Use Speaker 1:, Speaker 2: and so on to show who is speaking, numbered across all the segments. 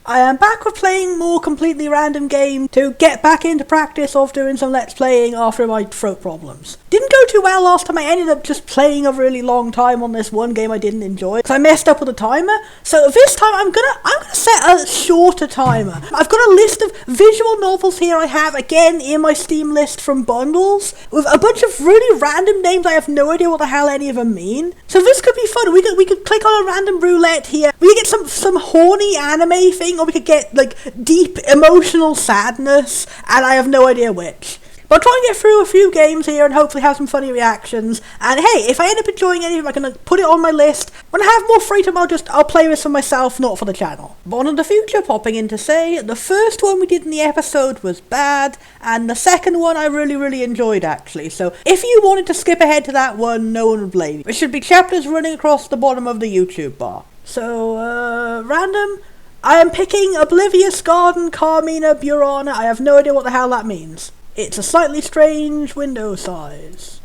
Speaker 1: I am back with playing more completely random game to get back into practice of doing some let's playing after my throat problems. Didn't go too well last time. I ended up just playing a really long time on this one game I didn't enjoy because I messed up with the timer. So this time I'm gonna set a shorter timer. I've got a list of visual novels here I have again in my Steam list from bundles with a bunch of really random names. I have no idea what the hell any of them mean. So this could be fun. We could click on a random roulette here. We could get some horny anime thing, or we could get like deep emotional sadness, and I have no idea which. But I'll try and get through a few games here and hopefully have some funny reactions. And hey, if I end up enjoying any of them, I'm going to put it on my list. When I have more free time, I'll play this for myself, not for the channel. But in the future, popping in to say, the first one we did in the episode was bad, and the second one I really enjoyed actually. So if you wanted to skip ahead to that one, no one would blame you. There should be chapters running across the bottom of the YouTube bar. So, random. I am picking Oblivious Garden, Carmina Burana. I have no idea what the hell that means. It's a slightly strange window size.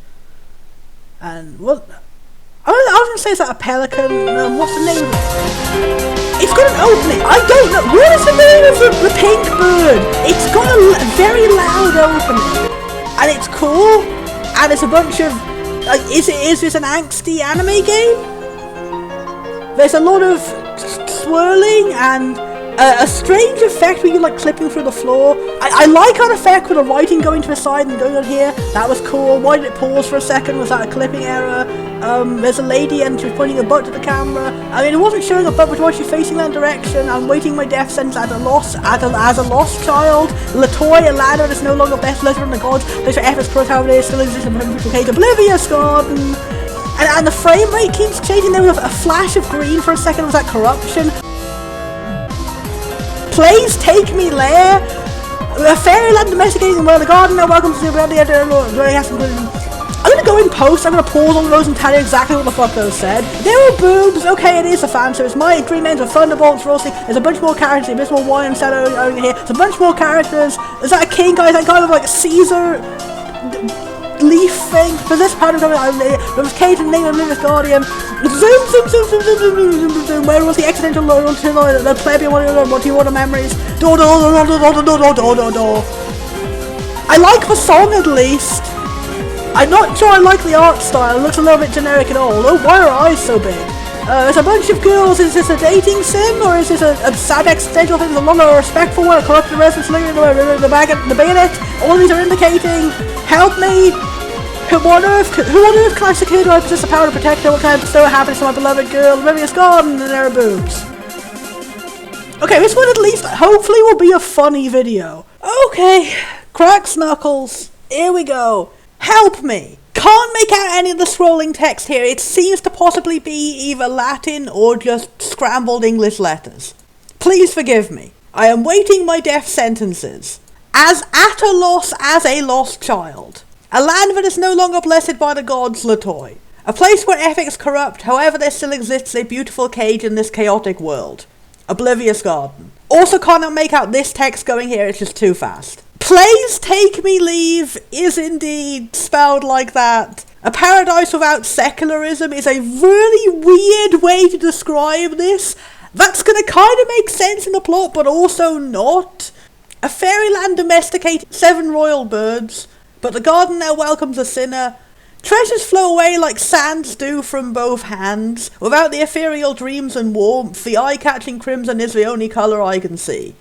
Speaker 1: And what? I was gonna say, is that a pelican? What's the name of it? It's got an opening. I don't know. What is the name of the pink bird? It's got a very loud opening. And it's cool. And it's a bunch of... is this an angsty anime game? There's a lot of swirling and... a strange effect where you're like clipping through the floor. I like that effect with the writing going to the side and going on here. That was cool. Why did it pause for a second? Was that a clipping error? There's a lady and she's pointing a butt to the camera. I mean, it wasn't showing a butt, but why she's facing that direction. I'm waiting my death sentence as a lost child. Latoy, a ladder that's no longer best letter in the gods. There's your efforts cross how it is still exists in the cage. Oblivious Garden. And the frame rate keeps changing. There was a flash of green for a second. Was that corruption? Please take me there. A fairyland domesticating the world of garden. Now welcome to the I'm gonna go in post. I'm gonna pause on those and tell you exactly what the fuck those said. There were boobs. Okay, it is a fan service. My green names are Thunderbolts, Roasting. There's a bunch more characters. The Abysmal Wine and Shadow over here. There's a bunch more characters. Is that a king, guys? I kind of like Caesar leaf thing. For this pattern, there was Kate and name of Oblivious Guardian. Zoom. Where was the accidental loyalty? The plebeian what do you want the memories? Do. I like the song at least. I'm not sure I like the art style. It looks a little bit generic and old. Oh, why are her eyes so big? There's a bunch of girls. Is this a dating sim or is this a sad existential thing? There's a lot of respectful one, a corrupted residence, the bayonet. All of these are indicating, help me. Who on earth can I secure? Do I possess the power to protect her? What can I bestow happiness to my beloved girl? Oblivious Garden and there are boobs. Okay, this one at least hopefully will be a funny video. Okay, cracks knuckles. Here we go. Help me. Can't make out any of the scrolling text here. It seems to possibly be either Latin or just scrambled English letters. Please forgive me. I am waiting my death sentences. As at a loss as a lost child. A land that is no longer blessed by the gods, Latoy. A place where ethics corrupt, however there still exists a beautiful cage in this chaotic world. Oblivious Garden. Also cannot make out this text going here, it's just too fast. Please take me leave is indeed spelled like that. A paradise without secularism is a really weird way to describe this. That's gonna kind of make sense in the plot, but also not. A fairyland domesticated 7 royal birds. But the garden now welcomes a sinner. Treasures flow away like sands do from both hands. Without the ethereal dreams and warmth, the eye-catching crimson is the only colour I can see.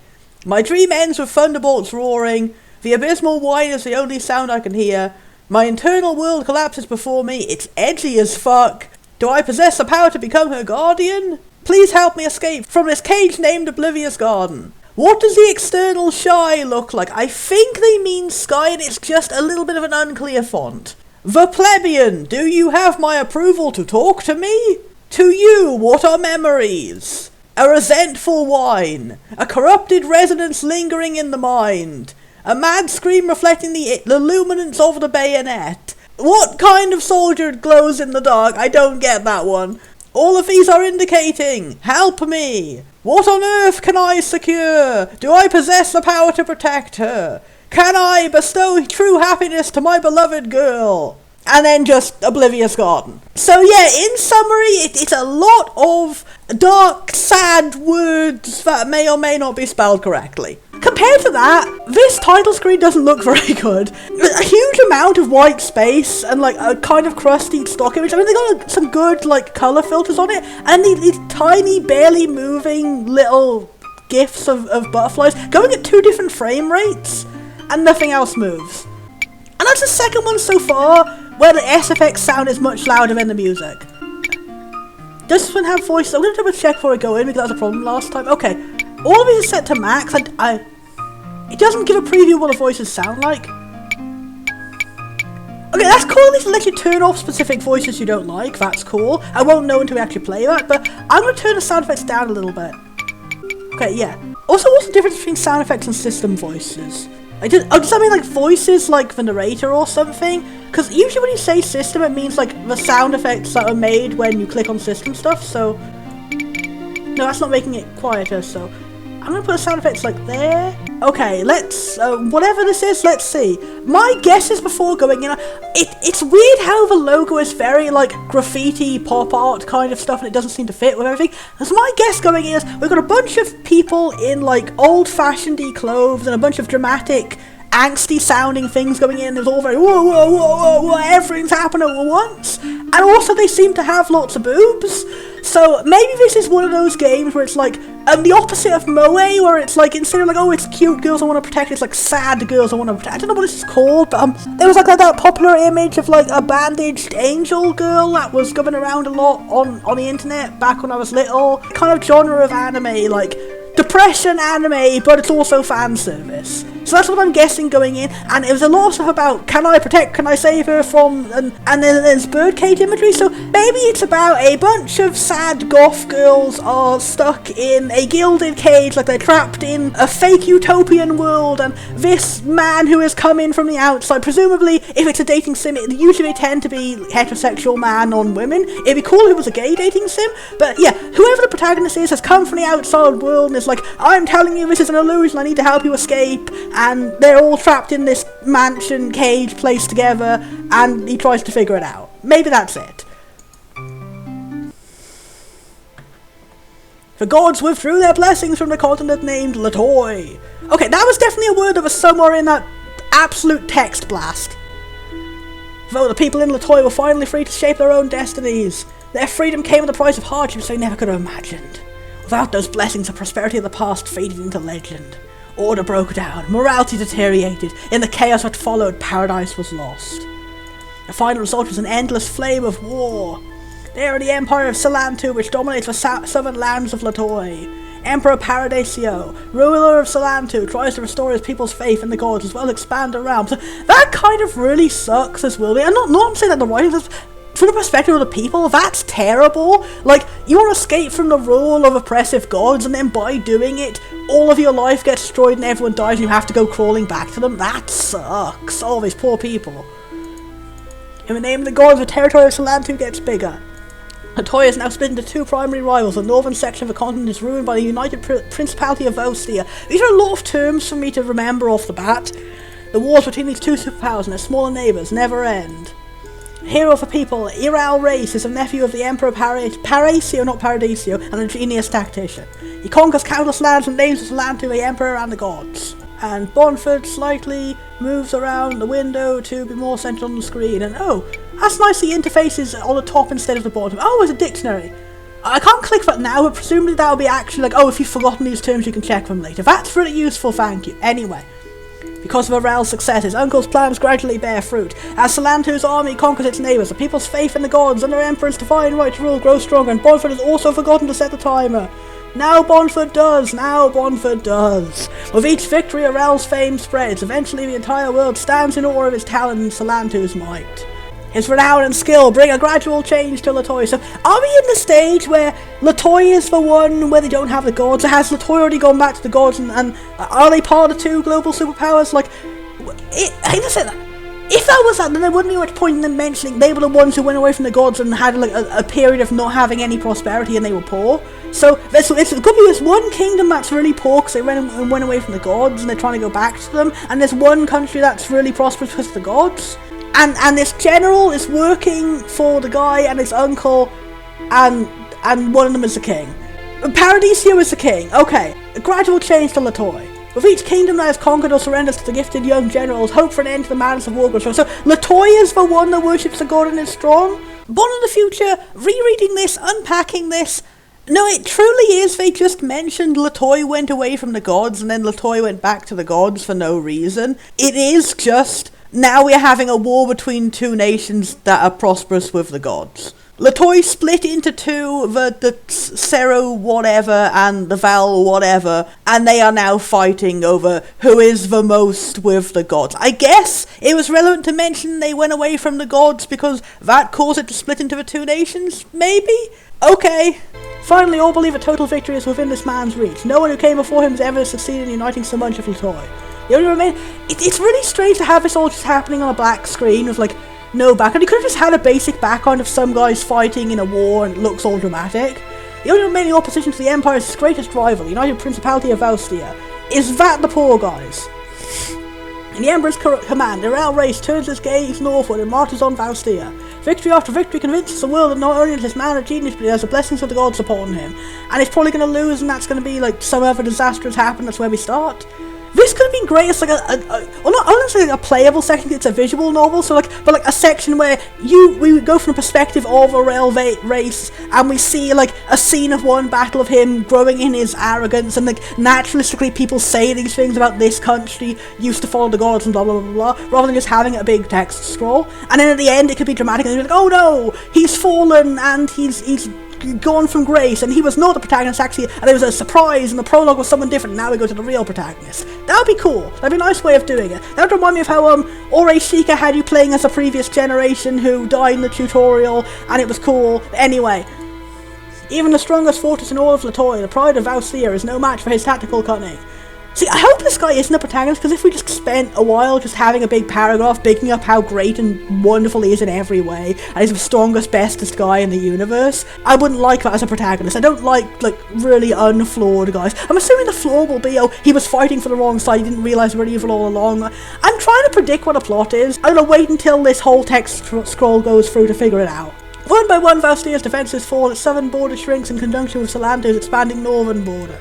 Speaker 1: My dream ends with thunderbolts roaring. The abysmal whine is the only sound I can hear. My internal world collapses before me. It's edgy as fuck. Do I possess the power to become her guardian? Please help me escape from this cage named Oblivious Garden. What does the external shy look like? I think they mean sky and it's just a little bit of an unclear font. The plebeian, do you have my approval to talk to me? To you, what are memories? A resentful whine. A corrupted resonance lingering in the mind. A mad scream reflecting the luminance of the bayonet. What kind of soldier glows in the dark? I don't get that one. All of these are indicating, help me. What on earth can I secure? Do I possess the power to protect her? Can I bestow true happiness to my beloved girl? and then just Oblivious Garden. So yeah, in summary, it's a lot of dark, sad words that may or may not be spelled correctly. Compared to that, this title screen doesn't look very good. A huge amount of white space and like a kind of crusty stock image. I mean, they got some good like color filters on it, and these tiny, barely moving little gifs of butterflies going at 2 different frame rates, and nothing else moves. And that's the second one so far where the SFX sound is much louder than the music. Does this one have voice? I'm going to double check before I go in because that was a problem last time. Okay, all of these are set to max. It doesn't give a preview of what the voices sound like. Okay, that's cool. At least it lets you turn off specific voices you don't like. That's cool. I won't know until we actually play that, but I'm going to turn the sound effects down a little bit. Okay, yeah. Also, what's the difference between sound effects and system voices? Does that mean like voices like the narrator or something? Because usually when you say system, it means like the sound effects that are made when you click on system stuff, so... No, that's not making it quieter, so... I'm gonna put the sound effects like there. Okay, let's... whatever this is, let's see. My guess is before going in... It's weird how the logo is very like graffiti, pop art kind of stuff, and it doesn't seem to fit with everything. So my guess going in is we've got a bunch of people in like old-fashioned-y clothes and a bunch of dramatic, angsty sounding things going in. There's all very whoa, whoa, whoa, whoa, whoa, everything's happening at once. And also they seem to have lots of boobs. So maybe this is one of those games where it's like the opposite of Moe, where it's like instead of like, oh, it's cute girls I want to protect, it's like sad girls I want to protect. I don't know what this is called, but there was like that popular image of like a bandaged angel girl that was going around a lot on the internet back when I was little. Kind of genre of anime, like depression anime, but it's also fan service. So that's what I'm guessing going in, and it was a lot of stuff about can I protect, can I save her from, and then there's birdcage imagery, so maybe it's about a bunch of sad goth girls are stuck in a gilded cage, like they're trapped in a fake utopian world, and this man who has come in from the outside, presumably if it's a dating sim, usually tend to be heterosexual man on women. It'd be cool if it was a gay dating sim, but yeah, whoever the protagonist is has come from the outside world and is like, I'm telling you this is an illusion, I need to help you escape, and they're all trapped in this mansion cage placed together, and he tries to figure it out. Maybe that's it. The gods withdrew their blessings from the continent named Latoy. Okay, that was definitely a word that was somewhere in that absolute text blast. Though the people in Latoy were finally free to shape their own destinies, their freedom came at the price of hardships they never could have imagined. Without those blessings, the prosperity of the past faded into legend. Order broke down, morality deteriorated, in the chaos that followed, paradise was lost. The final result was an endless flame of war. There in the Empire of Salantu, which dominates the southern lands of Latoy, Emperor Paradisio, ruler of Salantu, tries to restore his people's faith in the gods as well as expand their realms. So that kind of really sucks as well. And I'm saying that the writing is... From the perspective of the people, that's terrible. Like, you want to escape from the rule of oppressive gods, and then by doing it, all of your life gets destroyed and everyone dies and you have to go crawling back to them. That sucks. All these poor people. In the name of the gods, the territory of Salantu gets bigger. Latoy is now split into 2 primary rivals. The northern section of the continent is ruled by the United Principality of Ostia. These are a lot of terms for me to remember off the bat. The wars between these 2 superpowers and their smaller neighbours never end. Hero of the people, Iral Race is a nephew of the Emperor Paradisio, not Paradisio, and a genius tactician. He conquers countless lands and names his land to the Emperor and the gods. And Bonford slightly moves around the window to be more centered on the screen. And oh, that's nice, the interface is on the top instead of the bottom. Oh, there's a dictionary. I can't click that now, but presumably that'll be actually like, oh, if you've forgotten these terms you can check them later. That's really useful, thank you. Anyway. Because of Arel's success, his uncle's plans gradually bear fruit. As Salantu's army conquers its neighbours, the people's faith in the gods and their emperor's divine right to rule grows stronger, and Bonford has also forgotten to set the timer. Now Bonford does! Now Bonford does! With each victory, Arel's fame spreads. Eventually the entire world stands in awe of his talent and Salantu's might. His renown and skill bring a gradual change to Latoy. So, are we in the stage where Latoy is the one where they don't have the gods? Or has Latoy already gone back to the gods, and are they part of the 2 global superpowers? Like, if that was that, then there wouldn't be much point in them mentioning they were the ones who went away from the gods and had like a period of not having any prosperity and they were poor. So, it could be this one kingdom that's really poor because they went away from the gods and they're trying to go back to them, and there's one country that's really prosperous because of the gods. And this general is working for the guy and his uncle, and one of them is the king. Paradisio is the king. Okay, a gradual change to Latoy. With each kingdom that is conquered or surrenders to the gifted young generals, hope for an end to the madness of war goes strong. So Latoy is the one that worships the god and is strong. Born in the future, rereading this, unpacking this. No, it truly is. They just mentioned Latoy went away from the gods and then Latoy went back to the gods for no reason. It is just, now we're having a war between two nations that are prosperous with the gods. Latoy split into two, the Cero whatever and the Val whatever, and they are now fighting over who is the most with the gods. I guess it was relevant to mention they went away from the gods because that caused it to split into the two nations, maybe? Okay. Finally, all believe a total victory is within this man's reach. No one who came before him has ever succeeded in uniting so much of Latoy. The only remain. It's really strange to have this all just happening on a black screen with like no background. You could have just had a basic background of some guys fighting in a war and it looks all dramatic. The only remaining opposition to the Empire's greatest rival, the United Principality of Valstia, is that the poor guys. In the Emperor's command, the Real race turns its gaze northward and marches on Valstia. Victory after victory convinces the world that not only is this man a genius, but he has the blessings of the gods upon him. And he's probably going to lose, and that's going to be like some other disaster has happened. That's where we start. This could have been great. It's like not honestly a playable section. It's a visual novel, so but a section where we go from the perspective of a rail race, and we see like a scene of one battle of him growing in his arrogance, and like naturalistically people say these things about this country used to follow the gods and blah blah blah blah, rather than just having a big text scroll. And then at the end, it could be dramatic, and you're like, oh no, he's fallen, and he's gone from grace, and he was not the protagonist actually, and there was a surprise, and the prologue was someone different, and now we go to the real protagonist. That would be cool. That'd be a nice way of doing it. That would remind me of how Ore Shika had you playing as a previous generation who died in the tutorial, and it was cool. Anyway, even the strongest fortress in all of Latoy, the pride of Valstia, is no match for his tactical cunning. See, I hope this guy isn't a protagonist, because if we just spent a while just having a big paragraph bigging up how great and wonderful he is in every way, and he's the strongest, bestest guy in the universe, I wouldn't like that as a protagonist. I don't like really unflawed guys. I'm assuming the flaw will be, oh, he was fighting for the wrong side, he didn't realise we were evil all along. I'm trying to predict what a plot is. I'm gonna wait until this whole text scroll goes through to figure it out. One by one, Valstia's defences fall, its southern border shrinks in conjunction with Salanto's expanding northern border.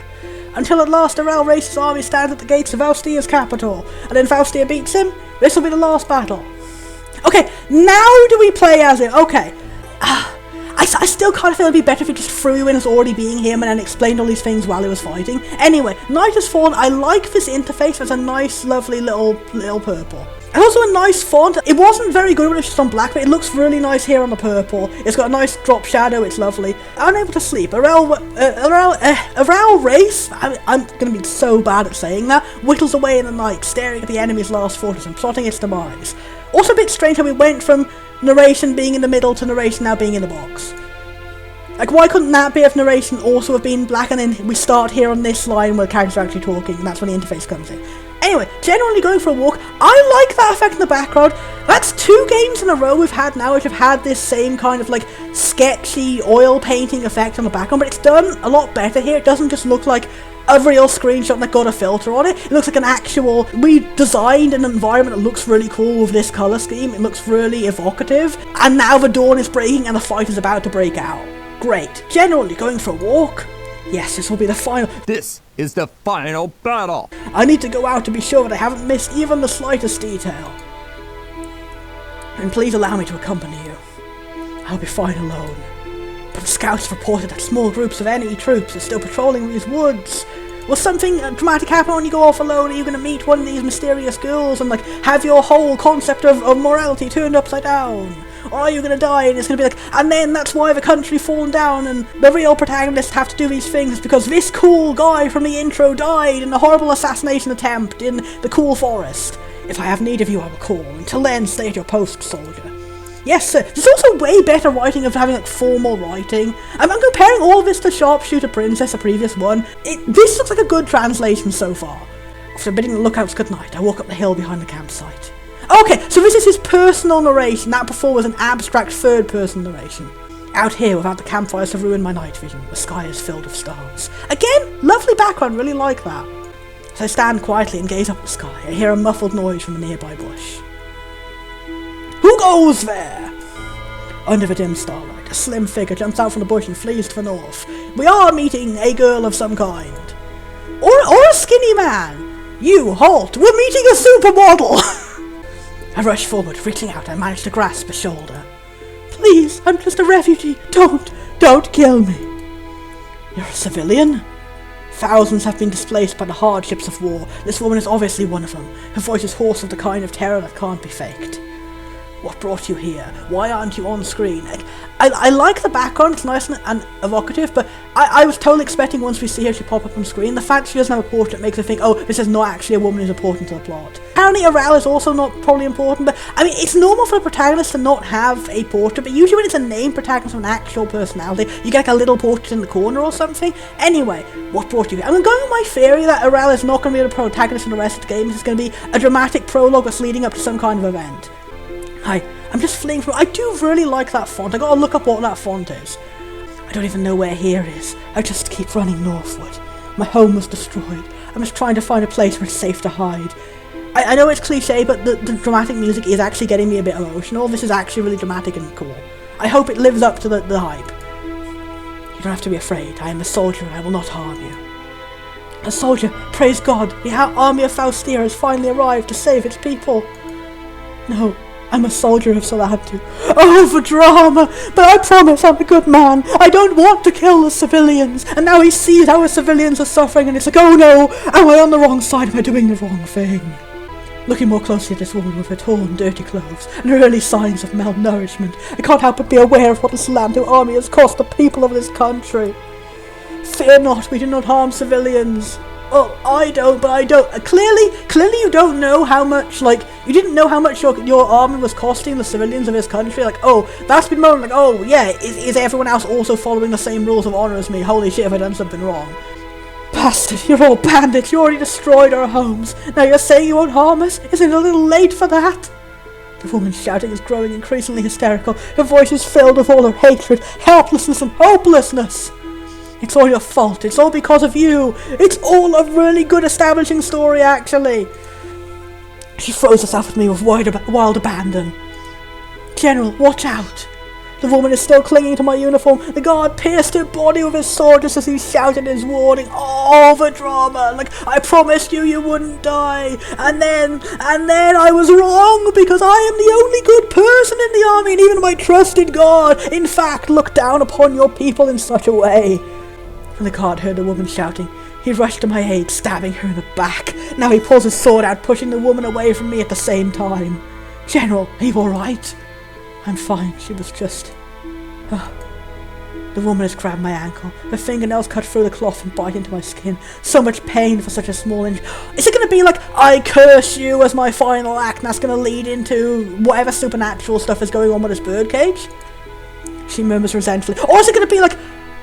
Speaker 1: Until at last the Real Race's army stands at the gates of Valstia's capital, and then Valstia beats him. This will be the last battle. Okay, now do we play as him? Okay. I still kind of feel it'd be better if he just threw you in as already being him and then explained all these things while he was fighting. Anyway, Night has fallen. I like this interface. It's a nice, lovely little purple. And also a nice font. It wasn't very good when it was just on black, but it looks really nice here on the purple. It's got a nice drop shadow, it's lovely. Unable to sleep. A Real race, I'm going to be so bad at saying that, whittles away in the night, staring at the enemy's last fortress and plotting its demise. Also a bit strange how we went from narration being in the middle to narration now being in the box. Like, why couldn't that bit of narration also have been black, and then we start here on this line where the characters are actually talking, and that's when the interface comes in. Anyway, generally going for a walk, I like that effect in the background. That's 2 games in a row we've had now which have had this same kind of like sketchy oil painting effect on the background, but it's done a lot better here. It doesn't just look like a real screenshot that got a filter on it. It looks like an actual, we designed an environment that looks really cool with this colour scheme. It looks really evocative, and now the dawn is breaking and the fight is about to break out. Great. Generally going for a walk. Yes, this will be the final.
Speaker 2: This is the final battle.
Speaker 1: I need to go out to be sure that I haven't missed even the slightest detail. And please allow me to accompany you. I'll be fine alone. But the scouts reported that small groups of enemy troops are still patrolling these woods. Will something dramatic happen when you go off alone? Are you going to meet one of these mysterious girls and like have your whole concept of morality turned upside down? Or are you going to die and it's going to be like, and then that's why the country fallen down and the real protagonists have to do these things because this cool guy from the intro died in a horrible assassination attempt in the cool forest. If I have need of you, I will call. Until then, stay at your post, soldier. Yes, sir. There's also way better writing of having like formal writing. I'm comparing all of this to Sharpshooter Princess, the previous one. This looks like a good translation so far. After bidding the lookouts good night, I walk up the hill behind the campsite. Okay, so this is his personal narration. That before was an abstract third-person narration. Out here, without the campfires to ruin my night vision, the sky is filled with stars. Again, lovely background, really like that. As I stand quietly and gaze up at the sky, I hear a muffled noise from a nearby bush. Who Who goes there? Under the dim starlight, a slim figure jumps out from the bush and flees to the north. We are meeting a girl of some kind. Or a skinny man. You, halt! We're meeting a supermodel! I rush forward, reaching out. I manage to grasp a shoulder. Please, I'm just a refugee. Don't kill me. You're a civilian? Thousands have been displaced by the hardships of war. This woman is obviously one of them. Her voice is hoarse with the kind of terror that can't be faked. What brought you here? Why aren't you on screen? I like the background, it's nice and evocative, but I was totally expecting once we see her she pop up on screen. The fact she doesn't have a portrait makes me think, oh, this is not actually a woman who's important to the plot. Apparently Aral is also not probably important, but I mean, it's normal for a protagonist to not have a portrait, but usually when it's a named protagonist with an actual personality, you get like a little portrait in the corner or something. Anyway, what brought you here? I'm going with my theory that Aral is not going to be the protagonist in the rest of the game. It's going to be a dramatic prologue that's leading up to some kind of event. I'm just fleeing from... I do really like that font. I gotta look up what that font is. I don't even know where here is. I just keep running northward. My home was destroyed. I'm just trying to find a place where it's safe to hide. I know it's cliche, but the dramatic music is actually getting me a bit emotional. This is actually really dramatic and cool. I hope it lives up to the hype. You don't have to be afraid. I am a soldier and I will not harm you. A soldier, praise God, the army of Faustia has finally arrived to save its people. No. I'm a soldier if so I had to. Oh, for drama! But I promise I'm a good man. I don't want to kill the civilians. And now he sees how the civilians are suffering and it's like, oh no, am I on the wrong side? Am I doing the wrong thing? Looking more closely at this woman with her torn, dirty clothes and her early signs of malnourishment, I can't help but be aware of what this Lando army has cost the people of this country. Fear not, we do not harm civilians. Oh, I don't, but I don't. Clearly you don't know how much, like, you didn't know how much your army was costing the civilians of this country. Like, oh, that's been moaned, like, oh, yeah, is everyone else also following the same rules of honor as me? Holy shit, have I done something wrong? Bastard, you're all bandits, you already destroyed our homes. Now you're saying you won't harm us? Isn't it a little late for that? The woman's shouting is growing increasingly hysterical. Her voice is filled with all her hatred, helplessness, and hopelessness. It's all your fault. It's all because of you. It's all a really good establishing story, actually. She throws herself at me with wild abandon. General, watch out. The woman is still clinging to my uniform. The guard pierced her body with his sword just as he shouted his warning. Oh, the drama. Like, I promised you wouldn't die. And then I was wrong because I am the only good person in the army and even my trusted God, in fact, looked down upon your people in such a way. And the guard heard the woman shouting. He rushed to my aid, stabbing her in the back. Now he pulls his sword out, pushing the woman away from me at the same time. General, are you alright? I'm fine, she was just... The woman has grabbed my ankle. Her fingernails cut through the cloth and bite into my skin. So much pain for such a small injury. Is it going to be like, I curse you as my final act, and that's going to lead into whatever supernatural stuff is going on with this birdcage? She murmurs resentfully. Or is it going to be like,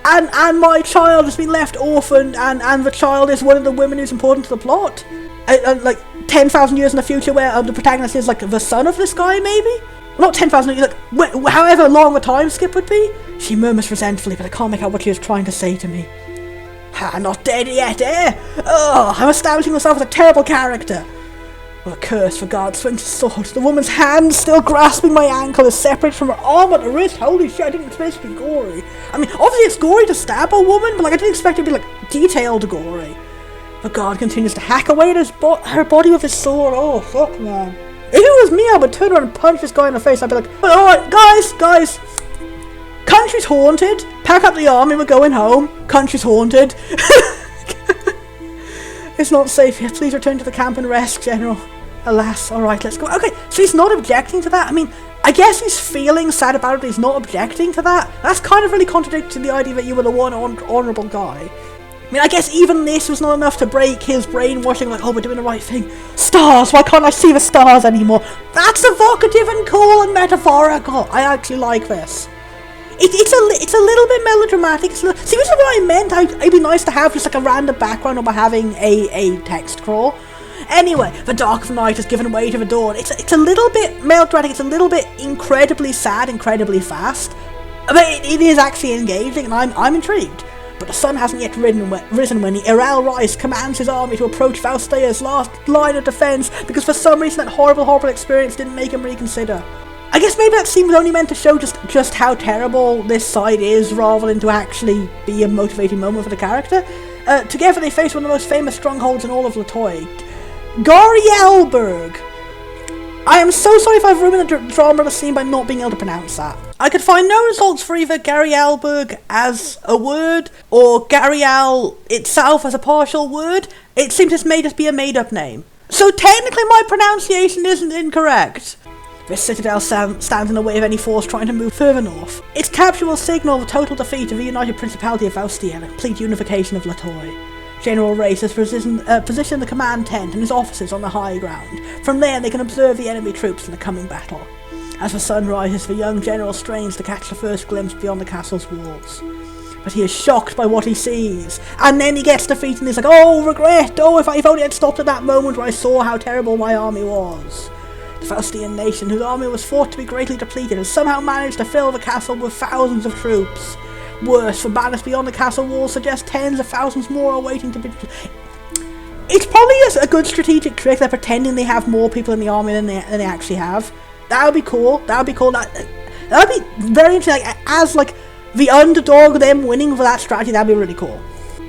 Speaker 1: and my child has been left orphaned, and the child is one of the women who's important to the plot? Like 10,000 years in the future, where the protagonist is like the son of this guy, maybe? Not 10,000 years, like however long the time skip would be. She murmurs resentfully, but I can't make out what she is trying to say to me. Ha, not dead yet, eh? Oh, I'm establishing myself as a terrible character. Well, a curse for God swings his sword. The woman's hand, still grasping my ankle, is separated from her arm at the wrist. Holy shit, I didn't expect it to be gory. I mean, obviously it's gory to stab a woman, but like I didn't expect it to be like detailed gory. The God continues to hack away at her body with his sword. Oh, fuck, man. If it was me, I would turn around and punch this guy in the face. I'd be like, alright, guys. Country's haunted. Pack up the army, we're going home. Country's haunted. It's not safe here. Please return to the camp and rest, General. Alas, alright, let's go. Okay, so he's not objecting to that. I mean, I guess he's feeling sad about it, but he's not objecting to that. That's kind of really contradicting the idea that you were the one honourable guy. I mean, I guess even this was not enough to break his brainwashing, like, oh, we're doing the right thing. Stars, why can't I see the stars anymore? That's evocative and cool and metaphorical. I actually like this. It's a little bit melodramatic. See, this is what I meant. It'd be nice to have just like a random background over having a text crawl. Anyway, the dark of night has given way to the dawn. It's a little bit melodramatic. It's a little bit incredibly sad, incredibly fast. But it is actually engaging, and I'm intrigued. But the sun hasn't yet risen when the Iral Rice commands his army to approach Faustia's last line of defense, because for some reason that horrible experience didn't make him reconsider. I guess maybe that scene was only meant to show just how terrible this side is, rather than to actually be a motivating moment for the character. Together they face one of the most famous strongholds in all of Latoy, Garialberg. I am so sorry if I've ruined the drama of the scene by not being able to pronounce that. I could find no results for either Garialberg as a word, or Garial itself as a partial word. It seems this may just be a made-up name. So technically my pronunciation isn't incorrect. This citadel stands in the way of any force trying to move further north. Its capture will signal the total defeat of the United Principality of Vaustia and a complete unification of Latoy. General Race has positioned the command tent and his officers on the high ground. From there they can observe the enemy troops in the coming battle. As the sun rises, the young general strains to catch the first glimpse beyond the castle's walls. But he is shocked by what he sees, and then he gets defeated and he's like, oh, regret, oh, if only I'd stopped at that moment where I saw how terrible my army was. The Faustian nation, whose army was thought to be greatly depleted, has somehow managed to fill the castle with thousands of troops. Worse, the banners beyond the castle walls suggest tens of thousands more are waiting to be... It's probably a good strategic trick. They're pretending they have more people in the army than they actually have. That would be cool. That would be cool. That would be very interesting. Like, as like the underdog, them winning for that strategy, that'd be really cool.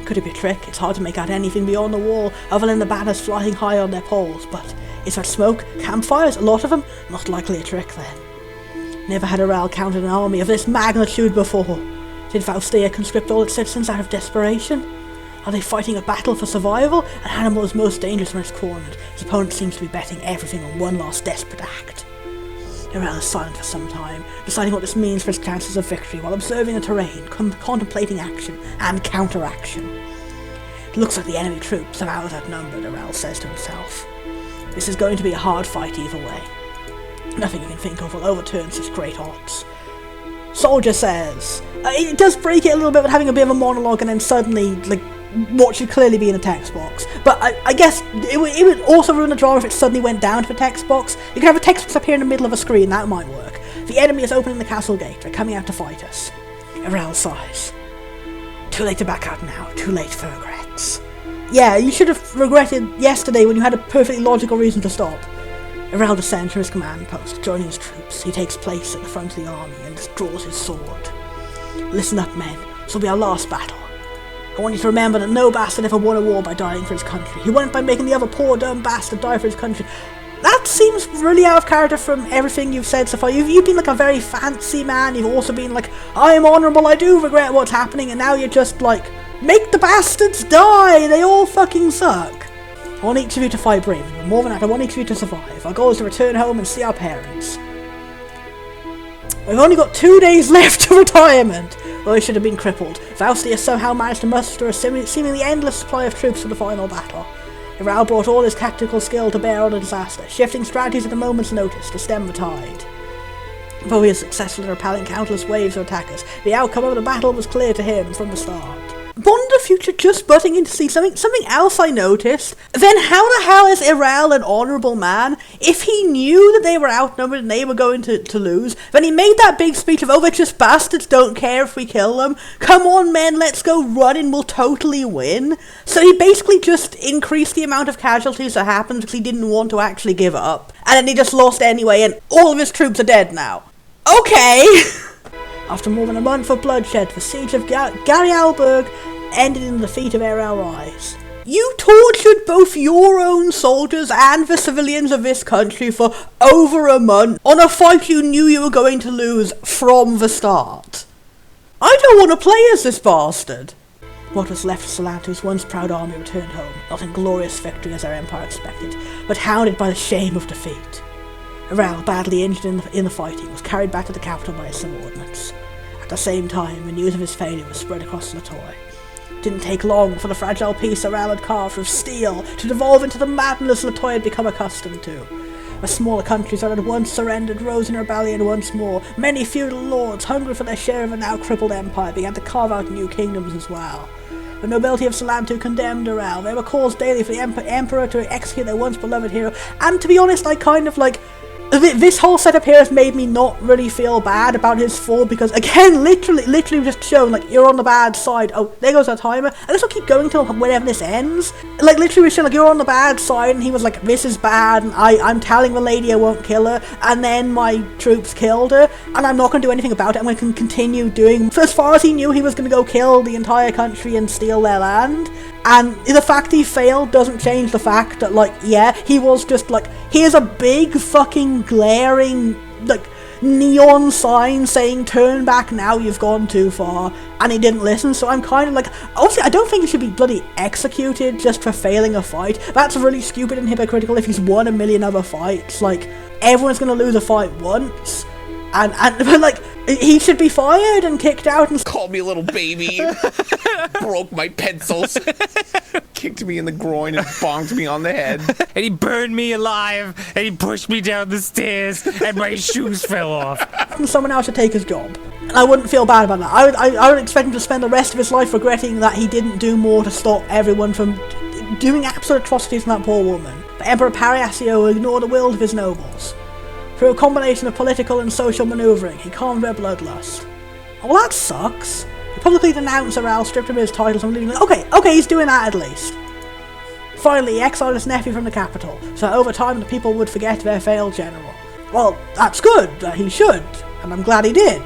Speaker 1: Could it be a trick? It's hard to make out anything beyond the wall, other than the banners flying high on their poles. But is that smoke? Campfires? A lot of them? Not likely a trick then. Never had Aral counted an army of this magnitude before. Did Faustia conscript all its citizens out of desperation? Are they fighting a battle for survival? An animal is most dangerous when it's cornered. His opponent seems to be betting everything on one last desperate act. Aral is silent for some time, deciding what this means for his chances of victory while observing the terrain, contemplating action and counteraction. It looks like the enemy troops are hours outnumbered, Aral says to himself. This is going to be a hard fight either way. Nothing you can think of will overturn such great odds. Soldier says. It does break it a little bit with having a bit of a monologue and then suddenly, like, what should clearly be in a text box. But I guess it would also ruin the drama if it suddenly went down to the text box. You can have a text box appear in the middle of a screen, that might work. The enemy is opening the castle gate. They're coming out to fight us. Aral sighs. Too late to back out now. Too late for regrets. Yeah, you should have regretted yesterday when you had a perfectly logical reason to stop. Aral descends from his command post, joining his troops. He takes place at the front of the army and draws his sword. Listen up, men. This will be our last battle. I want you to remember that no bastard ever won a war by dying for his country. He won it by making the other poor dumb bastard die for his country. That seems really out of character from everything you've said so far. You've been like a very fancy man. You've also been like, I am honourable, I do regret what's happening, and now you're just like, make the bastards die! They all fucking suck. I want each of you to fight bravely, but more than that, I want each of you to survive. Our goal is to return home and see our parents. We've only got 2 days left to retirement. Well, he should have been crippled. Vaustia somehow managed to muster a seemingly endless supply of troops for the final battle. Aral brought all his tactical skill to bear on the disaster, shifting strategies at a moment's notice to stem the tide. Though he was successful in repelling countless waves of attackers, the outcome of the battle was clear to him from the start. Bond of the Future just butting in to see something else I noticed. Then how the hell is Aral an honourable man? If he knew that they were outnumbered and they were going to lose, then he made that big speech of, oh, they're just bastards, don't care if we kill them. Come on, men, let's go run and we'll totally win. So he basically just increased the amount of casualties that happened because he didn't want to actually give up. And then he just lost anyway and all of his troops are dead now. Okay! After more than a month of bloodshed, the siege of Garialberg ended in the defeat of Aral Rise. You tortured both your own soldiers and the civilians of this country for over a month on a fight you knew you were going to lose from the start. I don't want to play as this bastard. What was left of Salantu's once proud army returned home, not in glorious victory as our empire expected, but hounded by the shame of defeat. Aral, badly injured in the fighting, was carried back to the capital by his subordinates. At the same time, the news of his failure was spread across Latoy. It didn't take long for the fragile piece Aral had carved of steel to devolve into the madness Latoy had become accustomed to. The smaller countries that had once surrendered rose in rebellion once more. Many feudal lords, hungry for their share of a now crippled empire, began to carve out new kingdoms as well. The nobility of Salantu condemned Aral. There were calls daily for the emperor to execute their once beloved hero, and to be honest, I kind of like... This whole setup here has made me not really feel bad about his fall, because again, literally just shown, like, you're on the bad side. Oh, there goes our timer, and this will keep going till whenever this ends. Like, literally shown, like, you're on the bad side, and he was like, this is bad, and I'm telling the lady I won't kill her, and then my troops killed her, and I'm not going to do anything about it. I'm going to continue doing, for as far as he knew, he was going to go kill the entire country and steal their land. And the fact he failed doesn't change the fact that, like, yeah, he was just like, here's a big fucking glaring, like, neon sign saying turn back now, you've gone too far, and he didn't listen. So I'm kind of like, obviously I don't think he should be bloody executed just for failing a fight. That's really stupid and hypocritical if he's won a million other fights. Like, everyone's gonna lose a fight once, and but like, he should be fired and kicked out and
Speaker 3: Called me a little baby, broke my pencils, kicked me in the groin and bonked me on the head.
Speaker 4: And he burned me alive, and he pushed me down the stairs, and my shoes fell off.
Speaker 1: and someone else should take his job. And I wouldn't feel bad about that. I would expect him to spend the rest of his life regretting that he didn't do more to stop everyone from doing absolute atrocities to that poor woman. But Emperor Pariasio ignored the will of his nobles. Through a combination of political and social manoeuvring, he calmed their bloodlust. Oh, well, that sucks. He publicly denounced Aral, stripped him of his titles, and leaving. Okay, he's doing that at least. Finally, he exiled his nephew from the capital, so over time the people would forget their failed general. Well, that's good, he should, and I'm glad he did.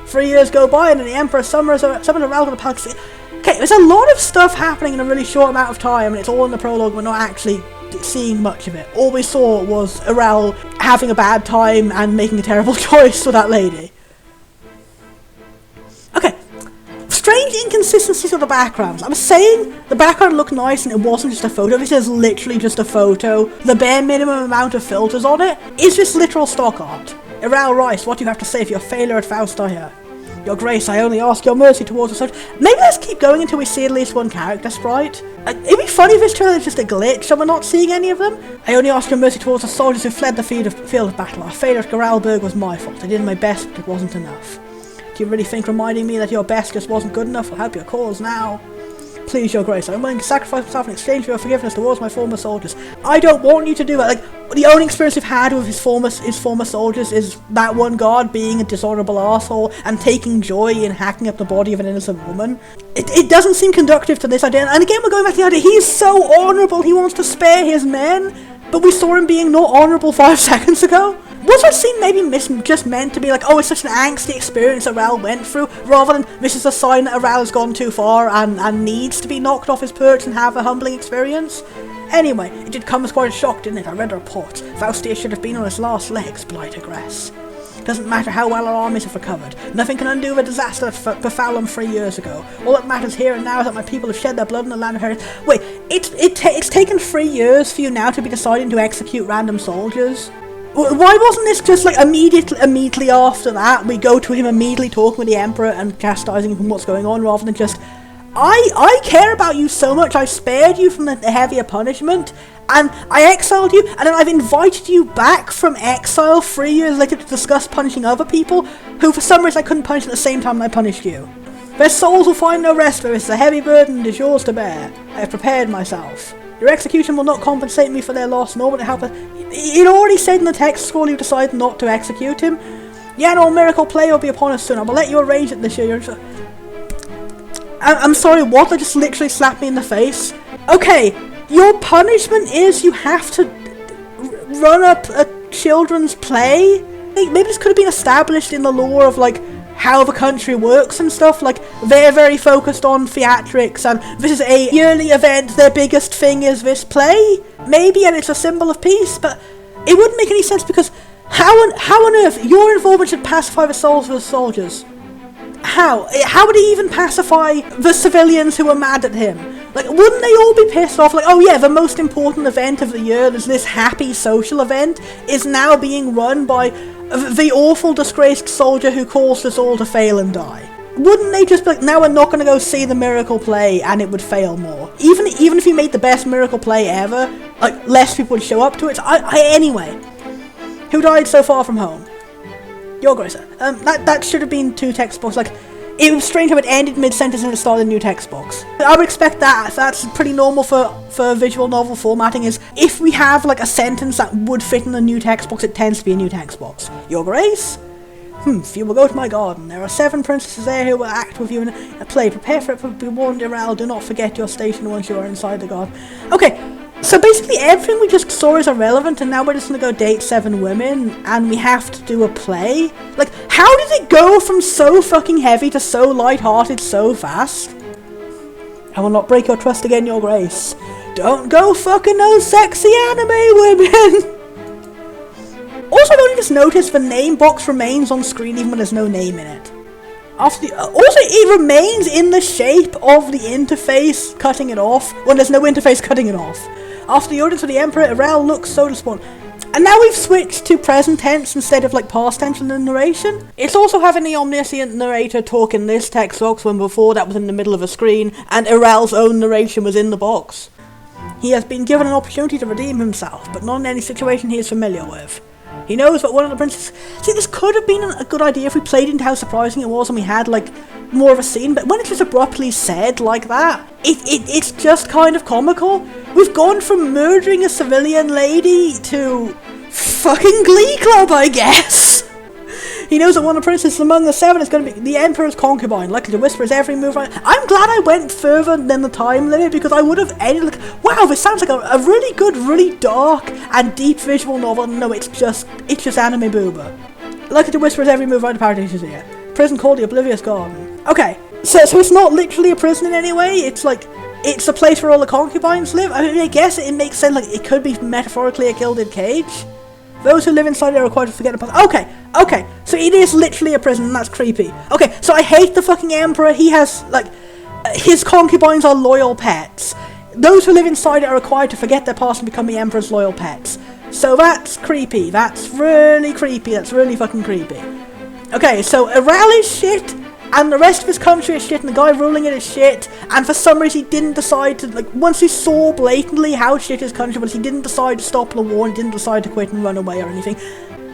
Speaker 1: 3 years go by, and then the Emperor summons Aral to the palace. Okay, there's a lot of stuff happening in a really short amount of time, and it's all in the prologue, we're not actually seeing much of it. All we saw was Aral having a bad time and making a terrible choice for that lady. Okay, strange inconsistencies of the backgrounds. I was saying the background looked nice and it wasn't just a photo. This is literally just a photo. The bare minimum amount of filters on it is just literal stock art. Aral Rice, what do you have to say for your failure at Faustia? Your Grace, I only ask your mercy towards us. Maybe let's keep going until we see at least one character sprite. It'd be funny if this trailer is just a glitch and we're not seeing any of them. I only ask your mercy towards the soldiers who fled the field of battle. Our failure at Garalberg was my fault. I did my best, but it wasn't enough. Do you really think reminding me that your best just wasn't good enough will help your cause now? Please, your Grace, I'm willing to sacrifice myself in exchange for your forgiveness towards my former soldiers. I don't want you to do that. Like, the only experience we've had with his former soldiers is that one guard being a dishonorable asshole and taking joy in hacking up the body of an innocent woman. It doesn't seem conductive to this idea. And again, we're going back to the idea, he's so honourable, he wants to spare his men, but we saw him being not honourable 5 seconds ago. Was that scene maybe just meant to be like, oh, it's such an angsty experience Aral went through, rather than this is a sign that Aral has gone too far and needs to be knocked off his perch and have a humbling experience? Anyway, it did come as quite a shock, didn't it? I read a report. Faustia should have been on his last legs, but I digress. Doesn't matter how well our armies have recovered. Nothing can undo the disaster that befell them 3 years ago. All that matters here and now is that my people have shed their blood in the land of heritage. Wait, it's taken 3 years for you now to be deciding to execute random soldiers? Why wasn't this just like immediately after that we go to him immediately talking with the Emperor and chastising him from what's going on, rather than just, I care about you so much, I spared you from the heavier punishment, and I exiled you, and then I've invited you back from exile 3 years later to discuss punishing other people, who for some reason I couldn't punish at the same time I punished you. Their souls will find no rest, for this is a heavy burden and is yours to bear. I have prepared myself. Your execution will not compensate me for their loss, nor will it help us. It already said in the text scroll you decided not to execute him. The annual miracle play will be upon us soon. I will let you arrange it this year. I'm sorry, what? They just literally slapped me in the face. Okay, your punishment is you have to run up a children's play? Maybe this could have been established in the lore of, like, how the country works and stuff. Like, they're very focused on theatrics, and this is a yearly event, their biggest thing is this play? Maybe, and it's a symbol of peace, but it wouldn't make any sense, because how on earth, your involvement should pacify the souls of the soldiers? How? How would he even pacify the civilians who were mad at him? Like, wouldn't they all be pissed off? Like, oh yeah, the most important event of the year, there's this happy social event, is now being run by the awful disgraced soldier who caused us all to fail and die. Wouldn't they just be like, now we're not going to go see the miracle play, and it would fail more? Even if you made the best miracle play ever, like, less people would show up to it. Anyway, who died so far from home? Your Grace. That should have been 2 textbooks. Like, it was strange how it ended mid-sentence and it started a new text box. I would expect that. That's pretty normal for visual novel formatting, is if we have like a sentence that would fit in a new text box, it tends to be a new text box. Your Grace? If you will go to my garden, there are 7 princesses there who will act with you in a play. Prepare for it, but be warned, Irel, do not forget your station once you are inside the garden. Okay, so basically everything we just saw is irrelevant, and now we're just gonna go date 7 women, and we have to do a play? Like, how did it go from so fucking heavy to so light-hearted so fast? I will not break your trust again, Your Grace. Don't go fucking those sexy anime women! Also, I've only just noticed the name box remains on screen even when there's no name in it. Also, it remains in the shape of the interface cutting it off when there's no interface cutting it off. After the audience of the Emperor, Irel looks so disappointed. And now we've switched to present tense instead of like past tense in the narration. It's also having the omniscient narrator talk in this text box when before that was in the middle of a screen and Irel's own narration was in the box. He has been given an opportunity to redeem himself, but not in any situation he is familiar with. He knows that one of the princesses... See, this could have been a good idea if we played into how surprising it was and we had, like, more of a scene, but when it's just abruptly said like that, it's just kind of comical. We've gone from murdering a civilian lady to fucking Glee Club, I guess. He knows that one of the princesses among the 7 is going to be the Emperor's concubine, likely to whisper his every move. I'm glad I went further than the time limit, because I would have ended like, wow, this sounds like a really good, really dark and deep visual novel. No, it's just anime booba. Likely to whisper his every move around the Paradise's ear. Prison called the Oblivious Garden. Okay, so it's not literally a prison in any way. It's like, it's a place where all the concubines live. I mean, I guess it makes sense, like, it could be metaphorically a gilded cage. Those who live inside are required to forget the past. Okay, so it is literally a prison, and that's creepy. Okay, so I hate the fucking Emperor. He has, like, his concubines are loyal pets. Those who live inside it are required to forget their past and become the Emperor's loyal pets. So that's creepy. That's really creepy. That's really fucking creepy. Okay, so Irel is shit, and the rest of his country is shit, and the guy ruling it is shit, and for some reason he didn't decide to, like, once he saw blatantly how shit his country was, he didn't decide to stop the war, and didn't decide to quit and run away or anything.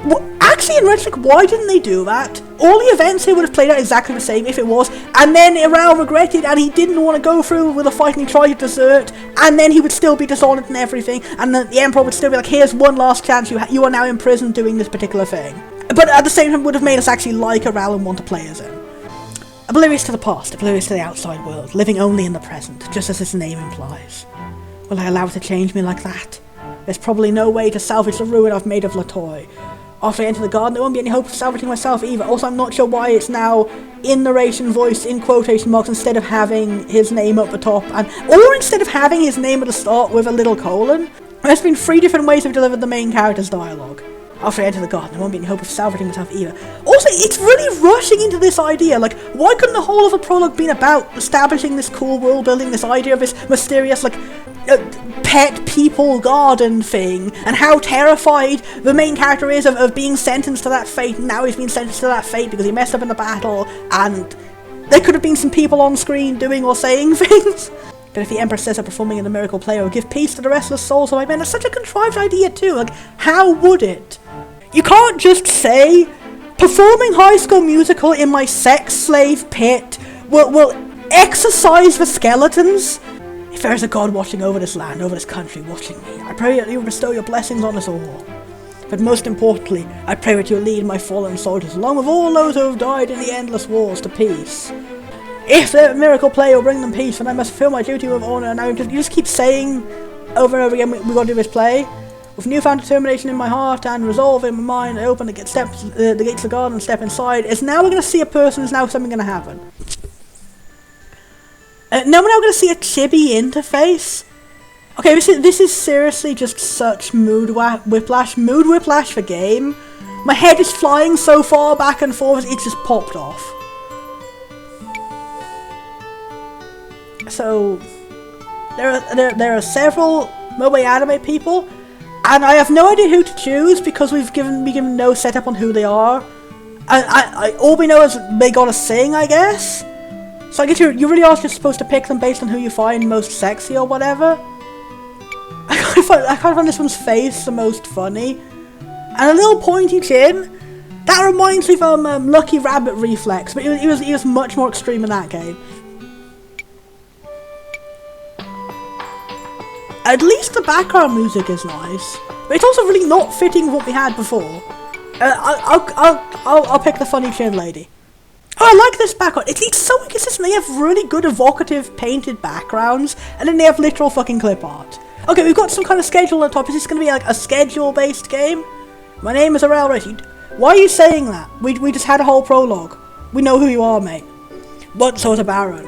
Speaker 1: Well, actually, in retrospect, why didn't they do that? All the events here would have played out exactly the same if it was, and then Irel regretted, and he didn't want to go through with a fight, and he tried to desert, and then he would still be dishonored and everything, and the Emperor would still be like, here's one last chance, you are now in prison doing this particular thing. But at the same time, it would have made us actually like Irel and want to play as him. Oblivious to the past, oblivious to the outside world, living only in the present, just as its name implies. Will I allow it to change me like that? There's probably no way to salvage the ruin I've made of Latoy. After I enter the garden, there won't be any hope of salvaging myself either. Also, I'm not sure why it's now in narration voice in quotation marks instead of having his name at the top, or instead of having his name at the start with a little colon. There's been 3 different ways we've delivered the main character's dialogue. After I enter the garden, there won't be any hope of salvaging myself either. Also, it's really rushing into this idea. Like, why couldn't the whole of the prologue been about establishing this cool world building, this idea of this mysterious, like, pet people garden thing, and how terrified the main character is of being sentenced to that fate, and now he's been sentenced to that fate because he messed up in the battle, and there could have been some people on screen doing or saying things. But if the Emperor says that performing in the miracle play will give peace to the restless souls of my men, it's such a contrived idea too. Like, how would it? You can't just say, performing High School Musical in my sex slave pit will exorcise the skeletons. If there is a God watching over this land, over this country, watching me, I pray that you will bestow your blessings on us all. But most importantly, I pray that you will lead my fallen soldiers, along with all those who have died in the endless wars, to peace. If the miracle play will bring them peace, then I must fulfill my duty with honor. And you just keep saying over and over again, we got to do this play. With newfound determination in my heart and resolve in my mind, I open the gates of the garden and step inside. It's now we're going to see a person, is now something going to happen. Now we're now going to see a chibi interface. Okay, this is seriously just such mood whiplash for game. My head is flying so far back and forth, it just popped off. So there are several mobile anime people, and I have no idea who to choose because we've been given no setup on who they are. All we know is they gotta sing, I guess. So I guess you really are just supposed to pick them based on who you find most sexy or whatever. I kind of find this one's face the most funny, and a little pointy chin. That reminds me of Lucky Rabbit Reflex, but he was much more extreme in that game. At least the background music is nice, but it's also really not fitting with what we had before. I'll pick the funny chin lady. Oh, I like this background. It's so inconsistent. They have really good evocative painted backgrounds, and then they have literal fucking clip art. Okay, we've got some kind of schedule on top. Is this going to be like a schedule-based game? My name is Arel Race. Why are you saying that? We just had a whole prologue. We know who you are, mate. Once I was a baron.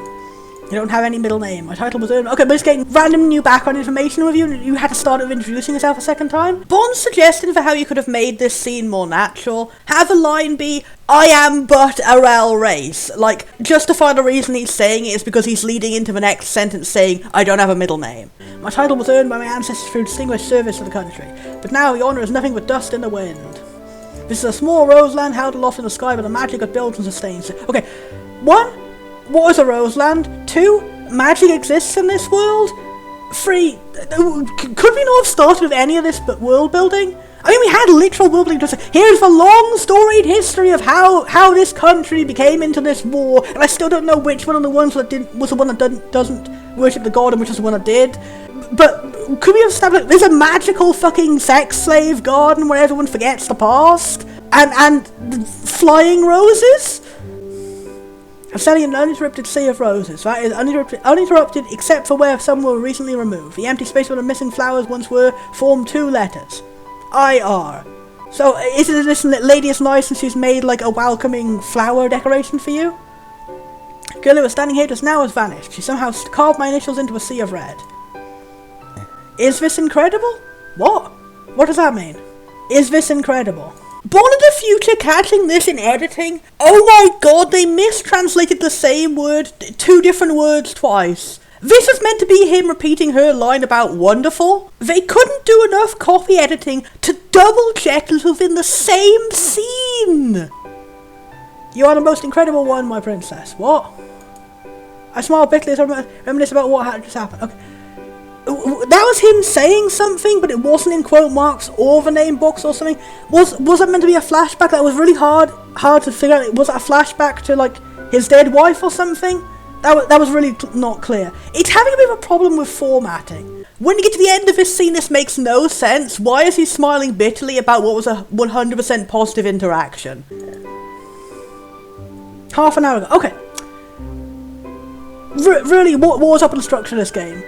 Speaker 1: You don't have any middle name. My title was okay, but it's getting random new background information with you, and you had to start with introducing yourself a second time. Bond's suggestion for how you could have made this scene more natural. Have the line be, I am but Arel Race. Like, justify the reason he's saying it is because he's leading into the next sentence saying, I don't have a middle name. My title was earned by my ancestors through distinguished service to the country, but now yonder is nothing but dust in the wind. This is a small roseland held aloft in the sky by the magic that builds and sustains it. Okay, 1. What is a roseland? 2. Magic exists in this world? 3. Could we not have started with any of this but world building? I mean, we had literal world building. Just here's the long storied history of how this country became into this war, and I still don't know which one of the ones that was the one that doesn't worship the god and which is the one that did. But could we have established there's a magical fucking sex slave garden where everyone forgets the past and flying roses? I'm selling an uninterrupted sea of roses. That is uninterrupted except for where some were recently removed. The empty space where the missing flowers once were formed 2 letters. IR. So, isn't this lady as nice and she's made like a welcoming flower decoration for you? The girl who was standing here just now has vanished. She somehow carved my initials into a sea of red. Is this incredible? What? What does that mean? Is this incredible? Born of the future catching this in editing? Oh my god, they mistranslated the same word, 2 different words twice. This is meant to be him repeating her line about wonderful. They couldn't do enough copy editing to double check this within the same scene. You are the most incredible one, my princess. What? I smile bitterly as I reminisce about what had just happened. Okay. That was him saying something, but it wasn't in quote marks or the name box or something. Was that meant to be a flashback? That was really hard to figure out. Was that a flashback to like his dead wife or something? That was really not clear. It's having a bit of a problem with formatting. When you get to the end of this scene, this makes no sense. Why is he smiling bitterly about what was a 100% positive interaction? Half an hour ago. Okay. Really, what was up with the structure of this game?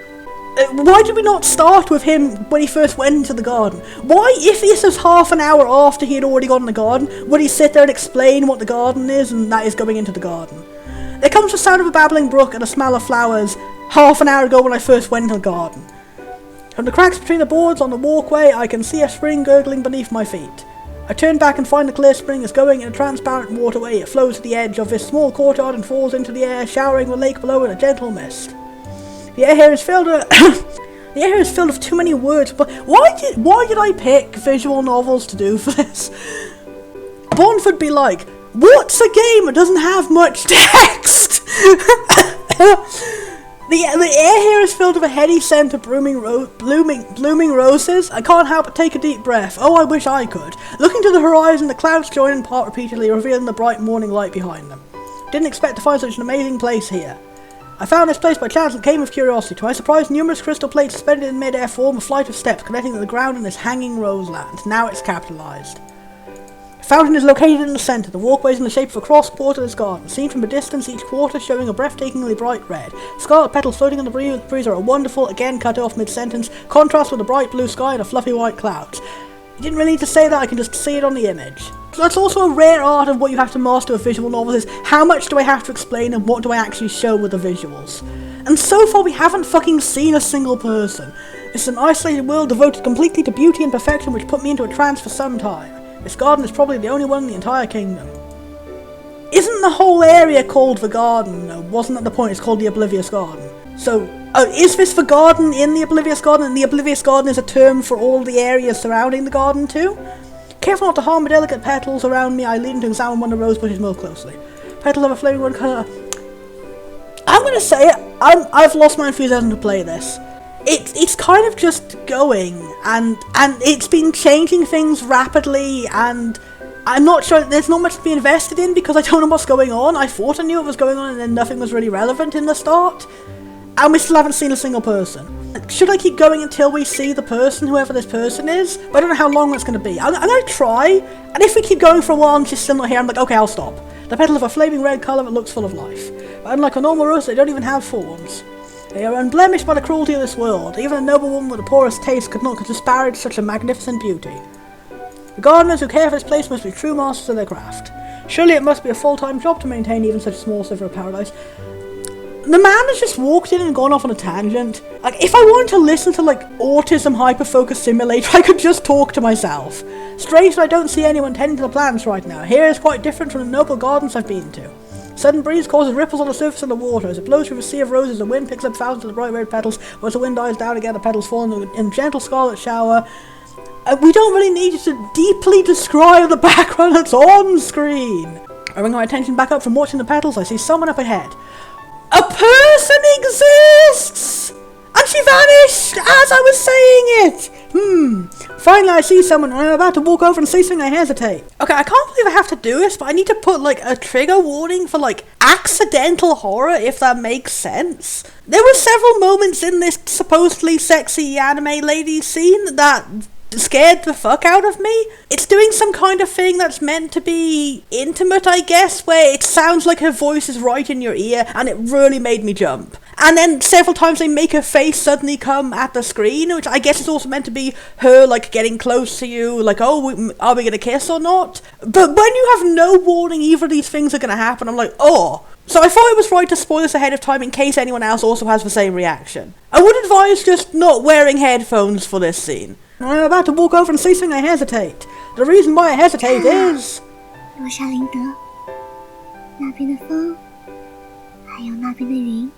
Speaker 1: Why did we not start with him when he first went into the garden? Why, if this was half an hour after he had already gone in the garden, would he sit there and explain what the garden is and that is going into the garden? There comes the sound of a babbling brook and a smell of flowers half an hour ago when I first went into the garden. From the cracks between the boards on the walkway, I can see a spring gurgling beneath my feet. I turn back and find the clear spring is going in a transparent waterway. It flows to the edge of this small courtyard and falls into the air, showering the lake below in a gentle mist. The air here is filled with the air is filled with too many words. But why did I pick visual novels to do for this? Bond would be like, what's a game that doesn't have much text? The air here is filled with a heady scent of blooming roses. I can't help but take a deep breath. Oh, I wish I could. Looking to the horizon, the clouds join and part repeatedly, revealing the bright morning light behind them. Didn't expect to find such an amazing place here. I found this place by chance and came with curiosity. To my surprise, numerous crystal plates suspended in mid-air form a flight of steps connecting to the ground in this hanging roseland. Now it's capitalised. The fountain is located in the centre. The walkway is in the shape of a cross quarter of this garden. Seen from a distance, each quarter showing a breathtakingly bright red. Scarlet petals floating in the breeze are a wonderful, again cut off mid-sentence, contrast with the bright blue sky and the fluffy white clouds. You didn't really need to say that, I can just see it on the image. That's also a rare art of what you have to master with visual novels is how much do I have to explain and what do I actually show with the visuals. And so far we haven't fucking seen a single person. It's an isolated world devoted completely to beauty and perfection which put me into a trance for some time. This garden is probably the only one in the entire kingdom. Isn't the whole area called the garden? No, wasn't that the point? It's called the Oblivious Garden. So, is this the garden in the Oblivious Garden? And the Oblivious Garden is a term for all the areas surrounding the garden too? Careful not to harm the delicate petals around me, I lean to examine one of the rose bushes more closely. Petals of a flaming one colour. I'm gonna say it, I've lost my enthusiasm to play this. It's kind of just going, and it's been changing things rapidly, and I'm not sure, there's not much to be invested in because I don't know what's going on. I thought I knew what was going on and then nothing was really relevant in the start. And we still haven't seen a single person. Should I keep going until we see the person, whoever this person is? But I don't know how long that's going to be. I'm going to try, and if we keep going for a while and she's still not here, I'm like, okay, I'll stop. The petals have a flaming red colour that looks full of life. But unlike a normal rose, they don't even have thorns. They are unblemished by the cruelty of this world. Even a noble woman with the poorest taste could not disparage such a magnificent beauty. The gardeners who care for this place must be true masters of their craft. Surely it must be a full-time job to maintain even such a small sliver of paradise. The man has just walked in and gone off on a tangent. Like, if I wanted to listen to, like, Autism Hyper-Focus Simulator, I could just talk to myself. Strange that I don't see anyone tending to the plants right now. Here is quite different from the noble gardens I've been to. Sudden breeze causes ripples on the surface of the water. As it blows through a sea of roses, the wind picks up thousands of the bright red petals. Once the wind dies down again, the petals fall in a gentle scarlet shower. We don't really need you to deeply describe the background that's on screen. I bring my attention back up from watching the petals. I see someone up ahead. A person exists! And she vanished as I was saying it! Finally I see someone and I'm about to walk over and say something, I hesitate. Okay, I can't believe I have to do this, but I need to put, like, a trigger warning for, like, accidental horror, if that makes sense. There were several moments in this supposedly sexy anime lady scene that scared the fuck out of me. It's doing some kind of thing that's meant to be intimate, I guess, where it sounds like her voice is right in your ear, and it really made me jump. And then several times they make her face suddenly come at the screen, which I guess is also meant to be her, like, getting close to you, like, oh, are we gonna kiss or not? But when you have no warning either of these things are gonna happen, I'm like, oh. So I thought it was right to spoil this ahead of time in case anyone else also has the same reaction. I would advise just not wearing headphones for this scene. I'm about to walk over and say something, I hesitate. The reason why I hesitate is...
Speaker 5: 洛莎琳德，那边的风，还有那边的云。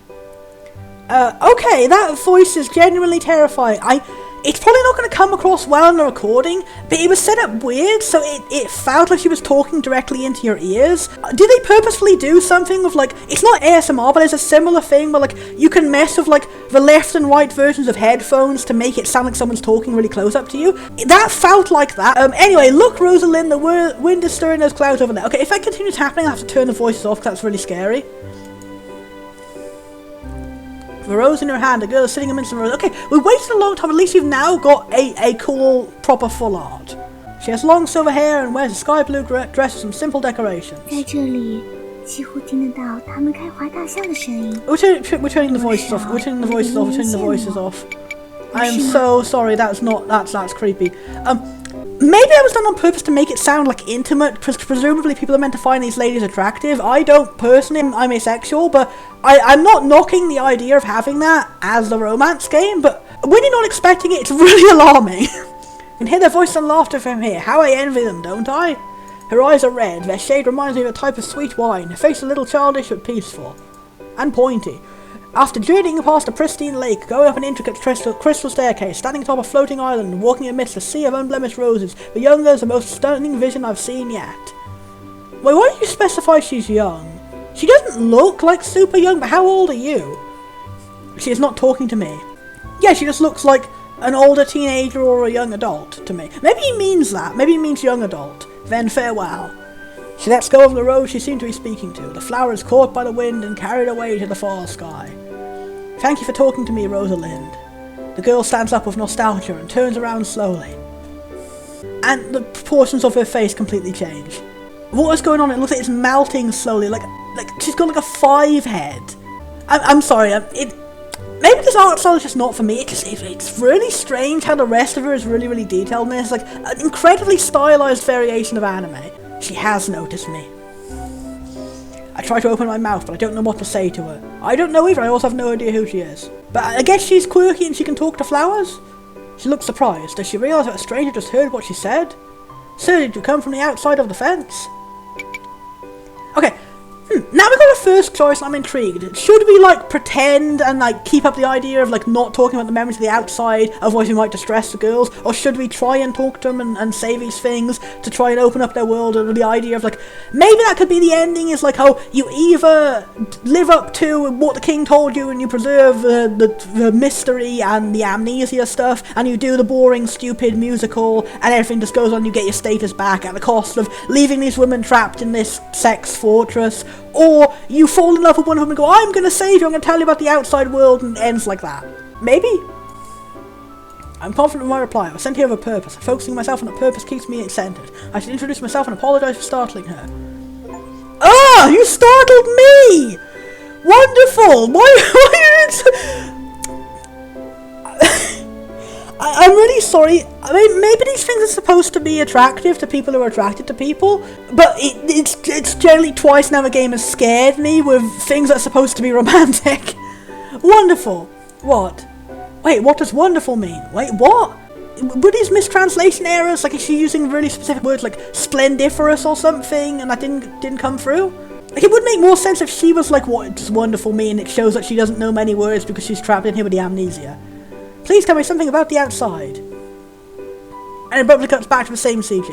Speaker 1: Okay, that voice is genuinely terrifying. It's probably not going to come across well in the recording, but it was set up weird, so it felt like she was talking directly into your ears. Did they purposefully do something with, like, it's not ASMR, but there's a similar thing where, like, you can mess with, like, the left and right versions of headphones to make it sound like someone's talking really close up to you? That felt like that. Anyway, look, Rosalind, the wind is stirring those clouds over there. Okay, if that continues happening, I have to turn the voices off, because that's really scary. With a rose in her hand, the girl is sitting amidst the rose. Okay, we waited a long time. At least you've now got a cool, proper full art. She has long silver hair and wears a sky blue dress with some simple decorations.
Speaker 5: 在这里，几乎听得到它们开怀大笑的声音。
Speaker 1: We're turning the voices off. We're turning the voices off. We're turning the voices off. I am so sorry. That's creepy. Maybe I was done on purpose to make it sound like intimate, because presumably people are meant to find these ladies attractive. I don't personally, I'm asexual, but I'm not knocking the idea of having that as a romance game, but when you're not expecting it, it's really alarming. You can hear their voice and laughter from here. How I envy them, don't I? Her eyes are red, their shade reminds me of a type of sweet wine, her face a little childish but peaceful. And pointy. After journeying past a pristine lake, going up an intricate crystal staircase, standing atop a floating island, walking amidst a sea of unblemished roses, the young girl is the most stunning vision I've seen yet. Wait, why do you specify she's young? She doesn't look like super young, but how old are you? She is not talking to me. Yeah, she just looks like an older teenager or a young adult to me. Maybe he means that. Maybe he means young adult. Then farewell. She lets go of the rose she seemed to be speaking to. The flower is caught by the wind and carried away to the far sky. Thank you for talking to me, Rosalind. The girl stands up with nostalgia and turns around slowly. And the proportions of her face completely change. What is going on? It looks like it's melting slowly, like she's got like a 5 head. I'm sorry, maybe this art style is just not for me. It's really strange how the rest of her is really, really detailed, and it's like an incredibly stylized variation of anime. She has noticed me. I try to open my mouth, but I don't know what to say to her. I don't know either, I also have no idea who she is. But I guess she's quirky and she can talk to flowers? She looks surprised. Does she realise that a stranger just heard what she said? Sir, did you come from the outside of the fence? Okay, Now we got a first choice and I'm intrigued. Should we, like, pretend and, like, keep up the idea of, like, not talking about the memories of the outside, otherwise we might distress the girls? Or should we try and talk to them and say these things to try and open up their world? And the idea of, like, maybe that could be the ending, is like, how you either live up to what the king told you and you preserve the mystery and the amnesia stuff, and you do the boring, stupid musical, and everything just goes on, you get your status back at the cost of leaving these women trapped in this sex fortress. Or you fall in love with one of them and go, I'm going to save you, I'm going to tell you about the outside world, and it ends like that. Maybe? I'm confident in my reply. I was sent here with a purpose. Focusing myself on a purpose keeps me centered. I should introduce myself and apologize for startling her. Ah! You startled me! Wonderful! Why I'm really sorry. I mean, maybe these things are supposed to be attractive to people who are attracted to people, but it's generally twice now the game has scared me with things that are supposed to be romantic. Wonderful. What? Wait, what does wonderful mean? Wait, what? Were these mistranslation errors? Like, is she using really specific words like splendiferous or something, and that didn't come through? Like, it would make more sense if she was like, what does wonderful mean? It shows that she doesn't know many words because she's trapped in here with the amnesia. Please tell me something about the outside. And it abruptly cuts back to the same CG.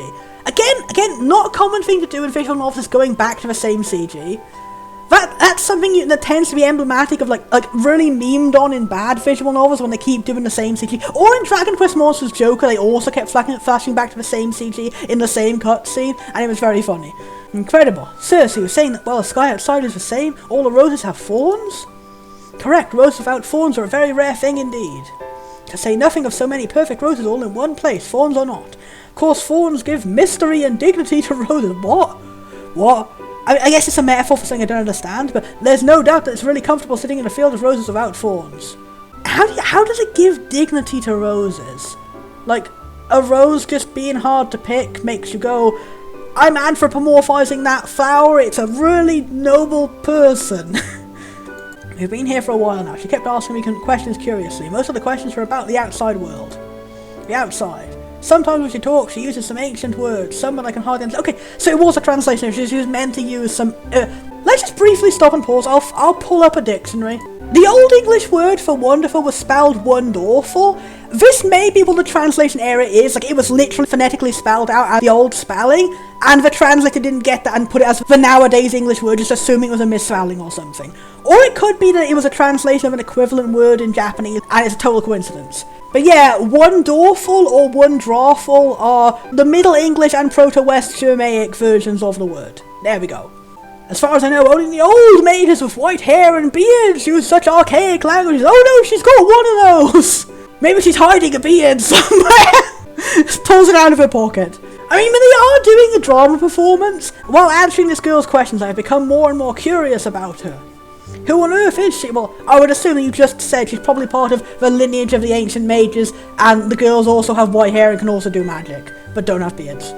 Speaker 1: Again, not a common thing to do in visual novels is going back to the same CG. That's something that tends to be emblematic of like really memed on in bad visual novels when they keep doing the same CG. Or in Dragon Quest Monsters Joker, they also kept flashing back to the same CG in the same cutscene, and it was very funny. Incredible. Seriously, you're saying that while the sky outside is the same, all the roses have thorns? Correct, roses without thorns are a very rare thing indeed. To say nothing of so many perfect roses all in one place, thorns or not. Of course, thorns give mystery and dignity to roses. What? I guess it's a metaphor for something I don't understand, but there's no doubt that it's really comfortable sitting in a field of roses without thorns. How does it give dignity to roses? Like, a rose just being hard to pick makes you go, I'm anthropomorphizing that flower, it's a really noble person. We've been here for a while now. She kept asking me questions curiously. Most of the questions were about the outside world. The outside. Sometimes when she talks, she uses some ancient words, some that I can hardly understand. Okay, so it was a translation. She was meant to use some... let's just briefly stop and pause. I'll pull up a dictionary. The Old English word for wonderful was spelled wonderful. This may be what the translation error is, like it was literally phonetically spelled out as the old spelling, and the translator didn't get that and put it as the nowadays English word, just assuming it was a misspelling or something. Or it could be that it was a translation of an equivalent word in Japanese, and it's a total coincidence. But yeah, wonderful or wonderful are the Middle English and Proto-West Germanic versions of the word. There we go. As far as I know, only the old maidens with white hair and beards use such archaic languages. Oh no, she's got one of those! Maybe she's hiding a beard somewhere! Just pulls it out of her pocket. I mean, when they are doing a drama performance, while answering this girl's questions, I have become more and more curious about her. Who on earth is she? Well, I would assume that you just said she's probably part of the lineage of the ancient mages, and the girls also have white hair and can also do magic, but don't have beards.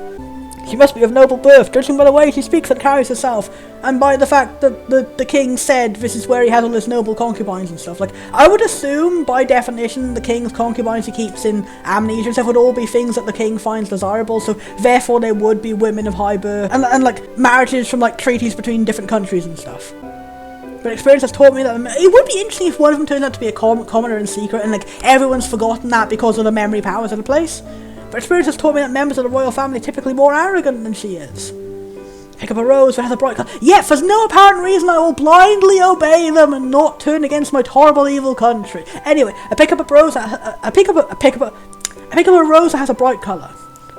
Speaker 1: She must be of noble birth, judging by the way she speaks and carries herself, and by the fact that the king said this is where he has all his noble concubines and stuff. Like, I would assume, by definition, the king's concubines he keeps in amnesia and stuff would all be things that the king finds desirable, so therefore they would be women of high birth, and like, marriages from, like, treaties between different countries and stuff. But experience has taught me that it would be interesting if one of them turned out to be a commoner in secret, and, like, everyone's forgotten that because of the memory powers of the place. But experience has taught me that members of the royal family are typically more arrogant than she is. Pick up a rose that has a bright colour. Yet, for no apparent reason, I will blindly obey them and not turn against my horrible evil country. Anyway, I pick up a rose that I pick up a rose that has a bright colour.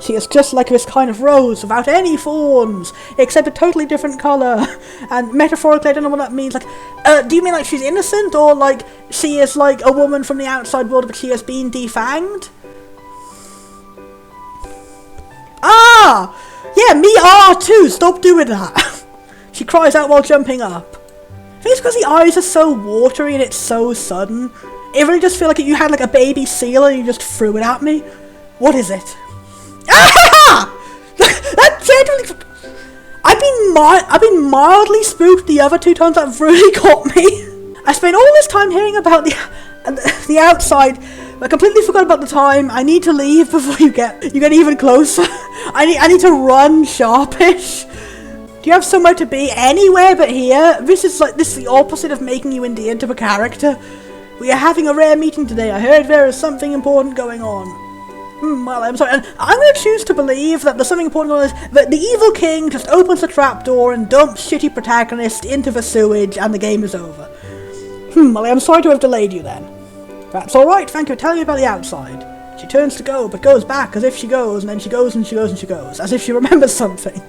Speaker 1: She is just like this kind of rose, without any thorns, except a totally different colour. And metaphorically, I don't know what that means. Like, do you mean like she's innocent, or like she is like a woman from the outside world, but she has been defanged? Ah! Yeah, me too! Stop doing that! She cries out while jumping up. I think it's because the eyes are so watery and it's so sudden. It really just feels like you had like a baby seal and you just threw it at me. What is it? Ah! That genuinely... I've been mildly spooked the other two times. That really got me. I spent all this time hearing about the outside. I completely forgot about the time. I need to leave before you get even closer. I need to run sharpish. Do you have somewhere to be anywhere but here? This is the opposite of making you endeared to a character. We are having a rare meeting today. I heard there is something important going on. Well, I'm sorry. And I'm going to choose to believe that there's something important going on is that the evil king just opens the trapdoor and dumps shitty protagonist into the sewage and the game is over. Well, I'm sorry to have delayed you then. That's alright, thank you. Tell me about the outside. She turns to go, but goes back as if she goes, and then she goes and she goes and she goes, as if she remembers something.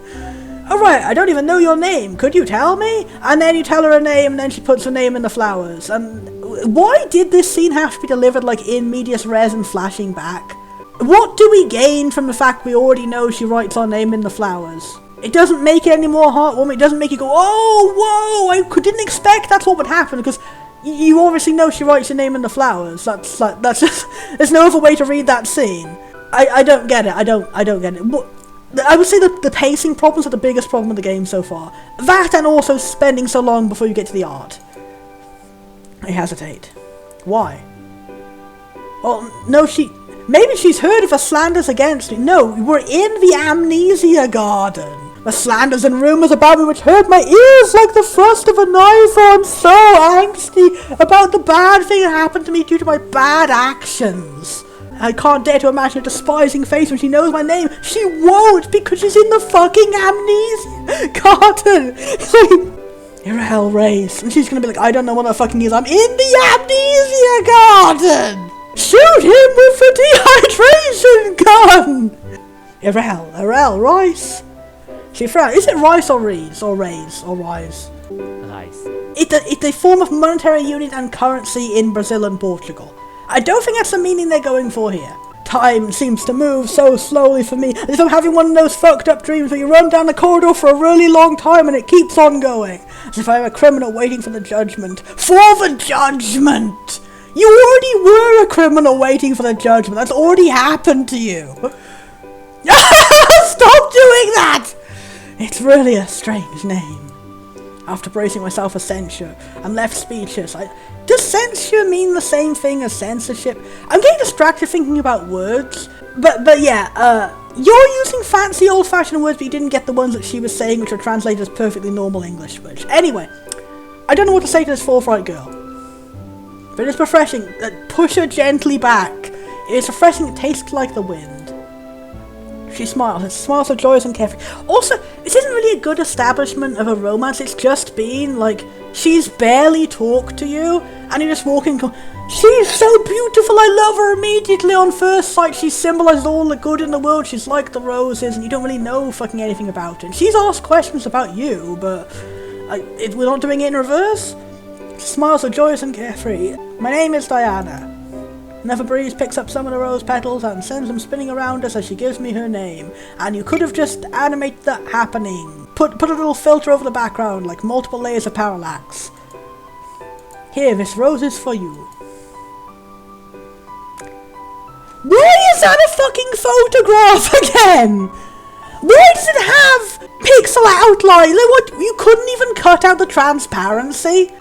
Speaker 1: Alright, I don't even know your name. Could you tell me? And then you tell her a name, and then she puts her name in the flowers. And why did this scene have to be delivered like in medias res and flashing back? What do we gain from the fact we already know she writes our name in the flowers? It doesn't make it any more heartwarming. It doesn't make you go, oh, whoa, I didn't expect that's what would happen, because you obviously know she writes your name in the flowers. That's just, there's no other way to read that scene. I don't get it. I don't get it. I would say that the pacing problems are the biggest problem with the game so far. That and also spending so long before you get to the art. I hesitate. Why? Well, no, maybe she's heard of the slanders against me. No, we're in the Amnesia Garden. The slanders and rumours about me which hurt my ears like the thrust of a knife. I'm so angsty about the bad thing that happened to me due to my bad actions. I can't dare to imagine a despising face when she knows my name. She won't, because she's in the fucking Amnesia Garden. Irel race. And she's gonna be like, I don't know what that fucking is. I'm in the Amnesia Garden. Shoot him with the dehydration gun. Irel, rice. She frowned. Is it rice or reeds? Or raise? Or rise?
Speaker 4: Nice.
Speaker 1: It's a form of monetary unit and currency in Brazil and Portugal. I don't think that's the meaning they're going for here. Time seems to move so slowly for me, as if I'm having one of those fucked up dreams where you run down the corridor for a really long time and it keeps on going. As if I'm a criminal waiting for the judgment. For the judgment! You already were a criminal waiting for the judgment. That's already happened to you. Stop doing that! It's really a strange name. After bracing myself for censure, I'm left speechless. Does censure mean the same thing as censorship? I'm getting distracted thinking about words. But yeah, you're using fancy old-fashioned words, but you didn't get the ones that she was saying, which are translated as perfectly normal English words. Anyway, I don't know what to say to this forthright girl. But it's refreshing. Push her gently back. It's refreshing. It tastes like the wind. She smiles. It smiles so joyous and carefree. Also, this isn't really a good establishment of a romance. It's just been, like, she's barely talked to you, and you're just walking and going, she's so beautiful, I love her immediately on first sight. She symbolizes all the good in the world. She's like the roses, and you don't really know fucking anything about her. And she's asked questions about you, but we're not doing it in reverse. She smiles so joyous and carefree. My name is Diana. Another breeze picks up some of the rose petals and sends them spinning around us as she gives me her name. And you could have just animated that happening. Put a little filter over the background, like multiple layers of parallax. Here, this rose is for you. Why is that a fucking photograph again? Why does it have pixel outline? Like what? You couldn't even cut out the transparency?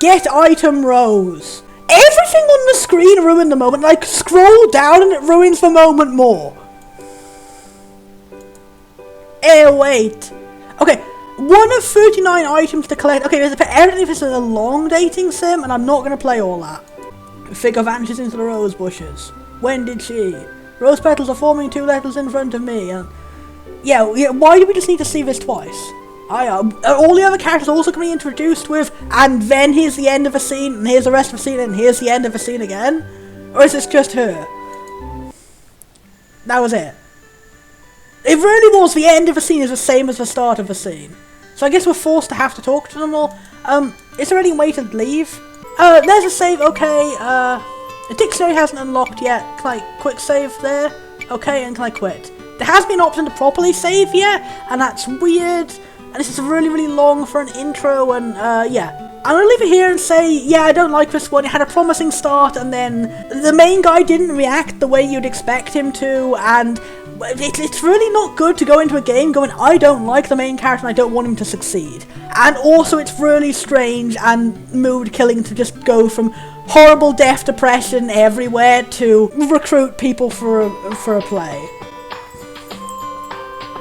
Speaker 1: Get item rose. Everything on the screen ruined the moment. Like, scroll down and it ruins the moment more. Wait. Okay, 1 of 39 items to collect. Okay, evidently this is a long dating sim, and I'm not going to play all that. Figure vanishes into the rose bushes. When did she? Rose petals are forming 2 letters in front of me, and... Yeah, why do we just need to see this twice? All the other characters also can be introduced with, and then here's the end of a scene, and here's the rest of the scene, and here's the end of a scene again? Or is this just her? That was it. It really was. The end of a scene is the same as the start of a scene. So I guess we're forced to have to talk to them all. Is there any way to leave? There's a save, okay, the dictionary hasn't unlocked yet. Can I quick save there? Okay, and can I quit? There has been an option to properly save yet, and that's weird. And this is really, really long for an intro, and, yeah. I'm gonna leave it here and say, yeah, I don't like this one. It had a promising start, and then the main guy didn't react the way you'd expect him to, and it's really not good to go into a game going, I don't like the main character and I don't want him to succeed. And also it's really strange and mood-killing to just go from horrible death depression everywhere to recruit people for a play.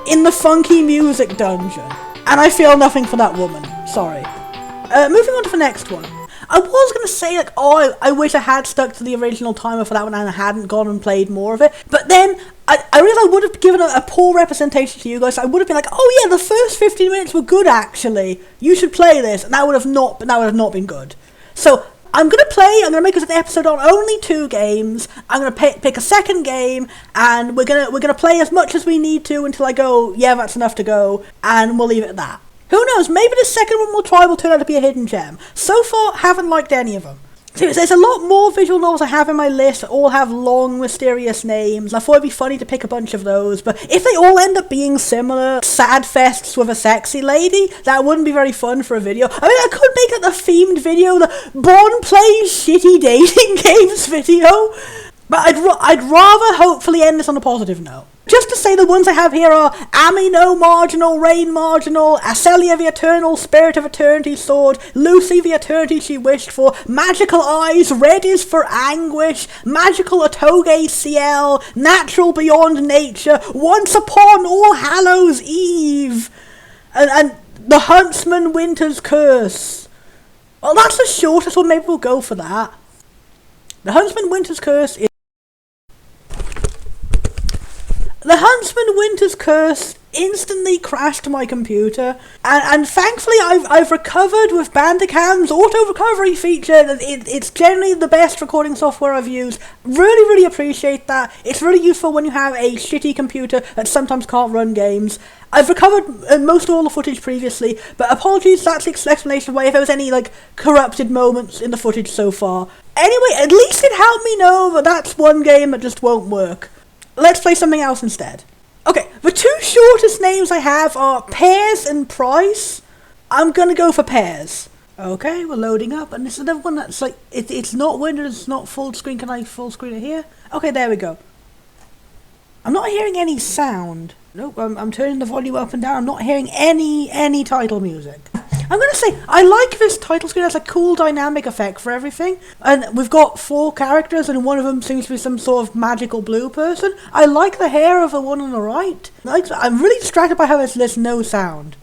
Speaker 1: in the funky music dungeon. And I feel nothing for that woman. Sorry. Moving on to the next one. I was going to say, like, oh, I wish I had stuck to the original timer for that one and I hadn't gone and played more of it. But then, I realised I would have given a poor representation to you guys. I would have been like, oh yeah, the first 15 minutes were good actually. You should play this. And that would have not been good. So, I'm going to make this an episode on only 2 games. I'm going to pick a second game, and we're going to play as much as we need to until I go, yeah, that's enough to go, and we'll leave it at that. Who knows, maybe the second one we'll try will turn out to be a hidden gem. So far, haven't liked any of them. So there's a lot more visual novels I have in my list that all have long, mysterious names. I thought it'd be funny to pick a bunch of those, but if they all end up being similar, sad fests with a sexy lady, that wouldn't be very fun for a video. I mean, I could make it a themed video, the Bond plays shitty dating games video, but I'd rather hopefully end this on a positive note. Just to say, the ones I have here are Amino Marginal, Rain Marginal, Acelia the Eternal, Spirit of Eternity Sword, Lucy the Eternity She Wished For, Magical Eyes, Red is for Anguish, Magical Otoge CL, Natural Beyond Nature, Once Upon All Hallows Eve, and The Huntsman Winter's Curse. Well, that's the shortest one, maybe we'll go for that. The Huntsman Winter's Curse is... The Huntsman Winter's Curse instantly crashed my computer, and thankfully I've recovered with Bandicam's auto recovery feature. It's generally the best recording software I've used. Really appreciate that. It's really useful when you have a shitty computer that sometimes can't run games. I've recovered most of all the footage previously, but apologies, that's the explanation why if there was any like corrupted moments in the footage so far. Anyway, at least it helped me know that that's one game that just won't work. Let's play something else instead. Okay, the 2 shortest names I have are Pairs and Price. I'm gonna go for Pairs. Okay, we're loading up, and this is another one that's like, it's not Windows, it's not full screen. Can I full screen it here? Okay, there we go. I'm not hearing any sound. Nope, I'm turning the volume up and down. I'm not hearing any title music. I'm going to say, I like this title screen. It has a cool dynamic effect for everything. And we've got 4 characters, and one of them seems to be some sort of magical blue person. I like the hair of the one on the right. I'm really distracted by how there's no sound.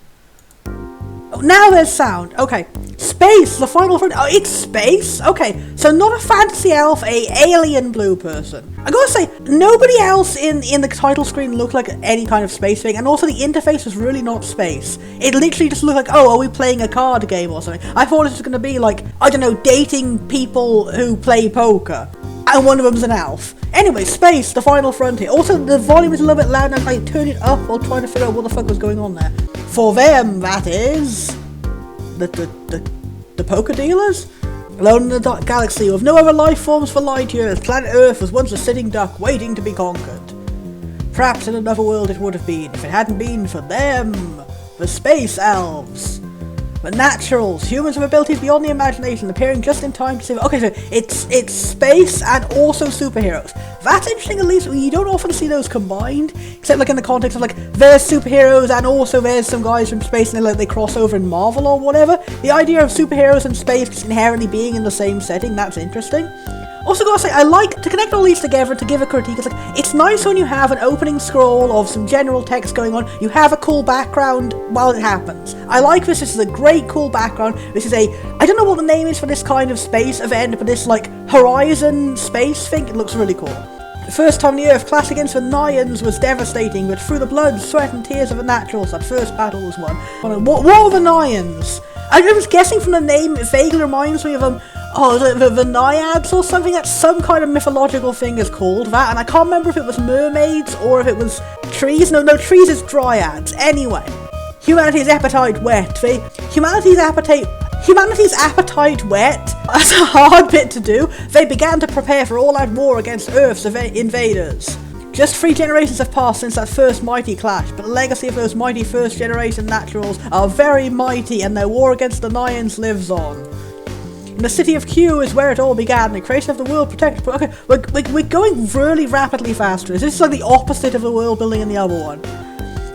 Speaker 1: Oh, now there's sound. Okay. Space, the final friend. Oh, it's space? Okay, so not a fantasy elf, a alien blue person. I gotta say, nobody else in the title screen looked like any kind of space thing, and also the interface was really not space. It literally just looked like, oh, are we playing a card game or something? I thought it was gonna be like, I don't know, dating people who play poker, and one of them's an elf. Anyway, Space, the final frontier. Also, the volume is a little bit loud, and I turned it up while trying to figure out what the fuck was going on there. For them, that is... The poker dealers? Alone in the dark galaxy with no other life forms for light years, planet Earth was once a sitting duck waiting to be conquered. Perhaps in another world it would have been if it hadn't been for them, the space elves. But naturals, humans with abilities beyond the imagination, appearing just in time to save. Okay, so it's space and also superheroes. That's interesting, at least. You don't often see those combined, except like in the context of like there's superheroes and also there's some guys from space and they cross over in Marvel or whatever. The idea of superheroes and space just inherently being in the same setting, that's interesting. Also gotta say, I like to connect all these together to give a critique. It's nice when you have an opening scroll of some general text going on, you have a cool background while it happens. I like this is a great cool background. This is I don't know what the name is for this kind of space event, but this like horizon space thing, it looks really cool. The first time on the Earth, clash against the Nyans was devastating, but through the blood, sweat and tears of the naturals, that first battle was won. What are the Nyans? I was guessing from the name, it vaguely reminds me of the Naiads or something. That's some kind of mythological thing is called that, and I can't remember if it was mermaids or if it was trees. No, trees is dryads. Anyway, humanity's appetite wet. Humanity's appetite wet. That's a hard bit to do. They began to prepare for all-out war against Earth's invaders. Just 3 generations have passed since that first mighty clash, but the legacy of those mighty first-generation naturals are very mighty, and their war against the Nyans lives on. And the city of Q is where it all began, the creation of the world protected. Okay, we're going really rapidly faster. This is like the opposite of the world building in the other one.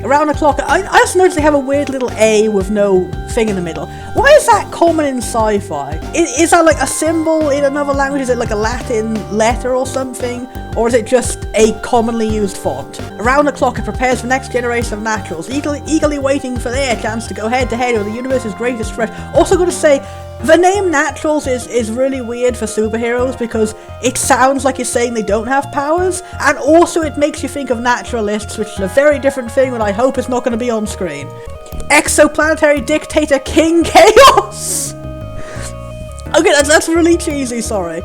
Speaker 1: Around the clock, I just noticed they have a weird little A with no thing in the middle. Why is that common in sci-fi? Is that like a symbol in another language? Is it like a Latin letter or something? Or is it just a commonly used font? Around the clock, it prepares for the next generation of naturals, eagerly waiting for their chance to go head-to-head with the universe's greatest threat. Also gotta say, the name Naturals is really weird for superheroes because it sounds like you're saying they don't have powers, and also it makes you think of naturalists, which is a very different thing that I hope is not going to be on screen. Exoplanetary Dictator King Chaos! Okay, that's really cheesy, sorry.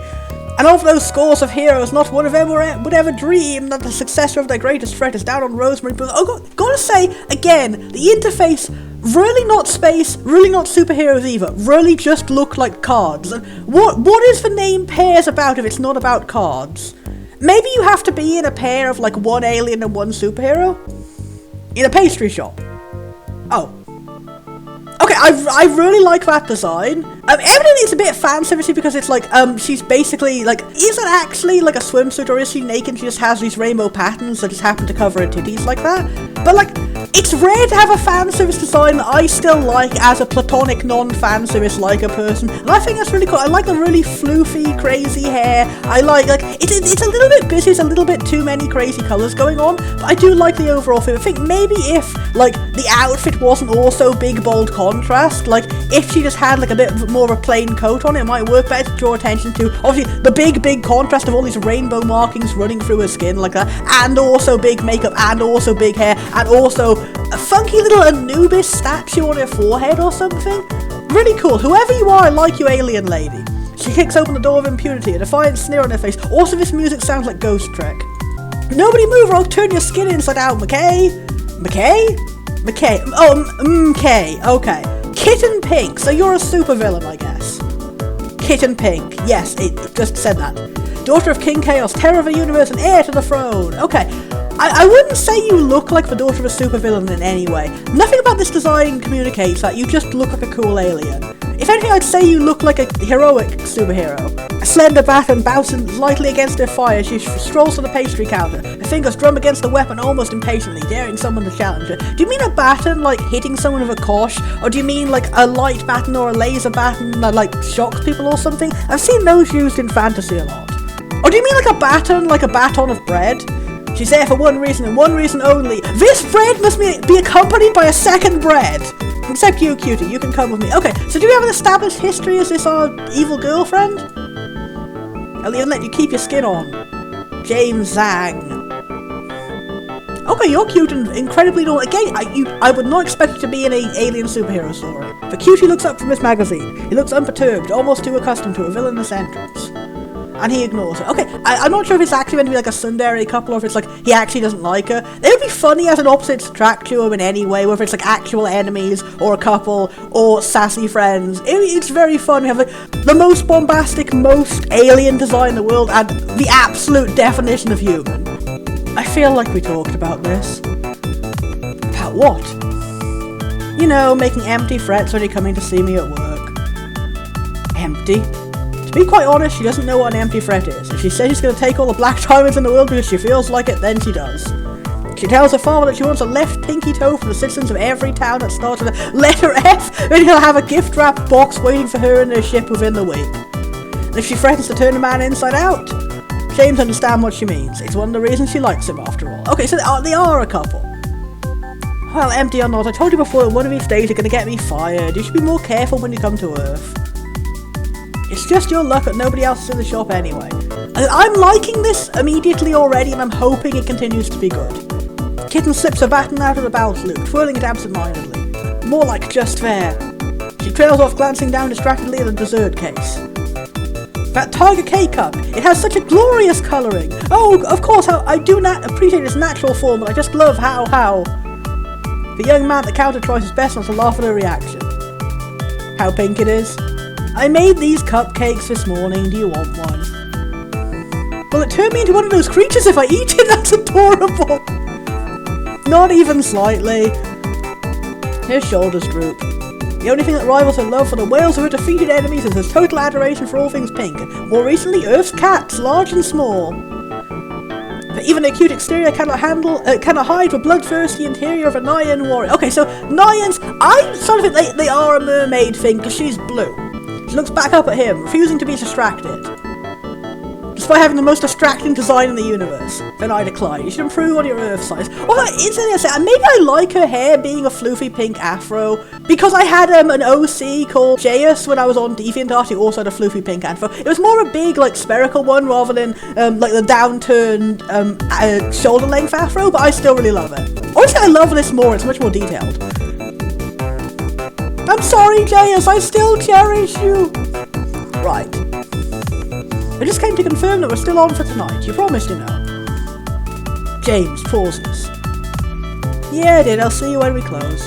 Speaker 1: And of those scores of heroes, not one of them would ever dream that the successor of their greatest threat is down on Rosemary. But gotta say, again, the interface, really not space, really not superheroes either, really just look like cards. And what is the name Pairs about if it's not about cards? Maybe you have to be in a pair of like one alien and one superhero? In a pastry shop. Oh. Okay, I really like that design. Evidently it's a bit fan-servicey because it's like, she's basically, like, is it actually like a swimsuit or is she naked and she just has these rainbow patterns that just happen to cover her titties like that? But like, it's rare to have a fan-service design that I still like as a platonic non-fan-service like a person. And I think that's really cool. I like the really floofy, crazy hair. I like it's a little bit busy, it's a little bit too many crazy colours going on, but I do like the overall thing. I think maybe if, like, the outfit wasn't also big, bold contrast, like, if she just had, like, a bit more of a plain coat on, it might work better to draw attention to, obviously, the big contrast of all these rainbow markings running through her skin like that, and also big makeup, and also big hair, and also a funky little Anubis statue on her forehead or something. Really cool. Whoever you are, I like you, alien lady. She kicks open the door of impunity, a defiant sneer on her face. Also, this music sounds like Ghost Trek. Nobody move or I'll turn your skin inside out, McKay. McKay? Oh, MK. Okay. Kitten Pink. So you're a supervillain, I guess. Kitten Pink. Yes, it just said that. Daughter of King Chaos, terror of the universe, and heir to the throne. Okay. I wouldn't say you look like the daughter of a supervillain in any way. Nothing about this design communicates that. You just look like a cool alien. If anything, I'd say you look like a heroic superhero. A slender baton bouncing lightly against her fire, she strolls to the pastry counter. Her fingers drum against the weapon almost impatiently, daring someone to challenge her. Do you mean a baton, like, hitting someone with a kosh? Or do you mean, like, a light baton or a laser baton that, like, shocks people or something? I've seen those used in fantasy a lot. Or do you mean, like, a baton of bread? She's there for one reason and one reason only. This bread must be accompanied by a second bread. Except you, cutie, you can come with me. Okay, so do you have an established history as this our evil girlfriend? I'll even let you keep your skin on. James Zhang. Okay, you're cute and incredibly normal. Again, I would not expect you to be in an alien superhero story. The cutie looks up from his magazine. He looks unperturbed, almost too accustomed to a villainous entrance. And he ignores her. Okay, I'm not sure if it's actually meant to be like a tsundere couple or if it's like he actually doesn't like her. It would be funny as an opposites attract to him in any way, whether it's like actual enemies or a couple or sassy friends. It's very fun. We have like the most bombastic, most alien design in the world and the absolute definition of human. I feel like we talked about this. About what? You know, making empty threats when you're coming to see me at work. Empty? To be quite honest, she doesn't know what an empty threat is. If she says she's going to take all the black diamonds in the world because she feels like it, then she does. She tells her father that she wants a left pinky toe for the citizens of every town that starts with a letter F, and he'll have a gift wrap box waiting for her and her ship within the week. And if she threatens to turn the man inside out, James understands what she means. It's one of the reasons she likes him, after all. Okay, so they are a couple. Well, empty or not, I told you before that one of these days you're going to get me fired. You should be more careful when you come to Earth. It's just your luck that nobody else is in the shop anyway. I'm liking this immediately already and I'm hoping it continues to be good. Kitten slips a baton out of the belt loop, twirling it absent-mindedly. More like just there. She trails off, glancing down distractedly at the dessert case. That Tiger K-Cup, it has such a glorious colouring. Oh, of course, I do not appreciate its natural form, but I just love how. The young man at the counter tries his best not to laugh at her reaction. How pink it is. I made these cupcakes this morning, do you want one? Will it turn me into one of those creatures if I eat it? That's adorable! Not even slightly. Her shoulders droop. The only thing that rivals her love for the whales of her defeated enemies is her total adoration for all things pink. More recently, Earth's cats, large and small. But even their cute exterior cannot hide the bloodthirsty interior of a Nyan warrior. Okay, so Nyans, I sort of think they are a mermaid thing because she's blue. She looks back up at him, refusing to be distracted. Just despite having the most distracting design in the universe. Then I decline. You should improve on your Earth size. Although, maybe I like her hair being a floofy pink afro, because I had an OC called Jayus when I was on DeviantArt, who also had a floofy pink afro. It was more a big, like, spherical one rather than, like, the downturned, shoulder-length afro, but I still really love it. Honestly, I love this more. It's much more detailed. I'm sorry, Jayus. I still cherish you. Right. I just came to confirm that we're still on for tonight. You promised, you know. James pauses. Yeah, I did. I'll see you when we close.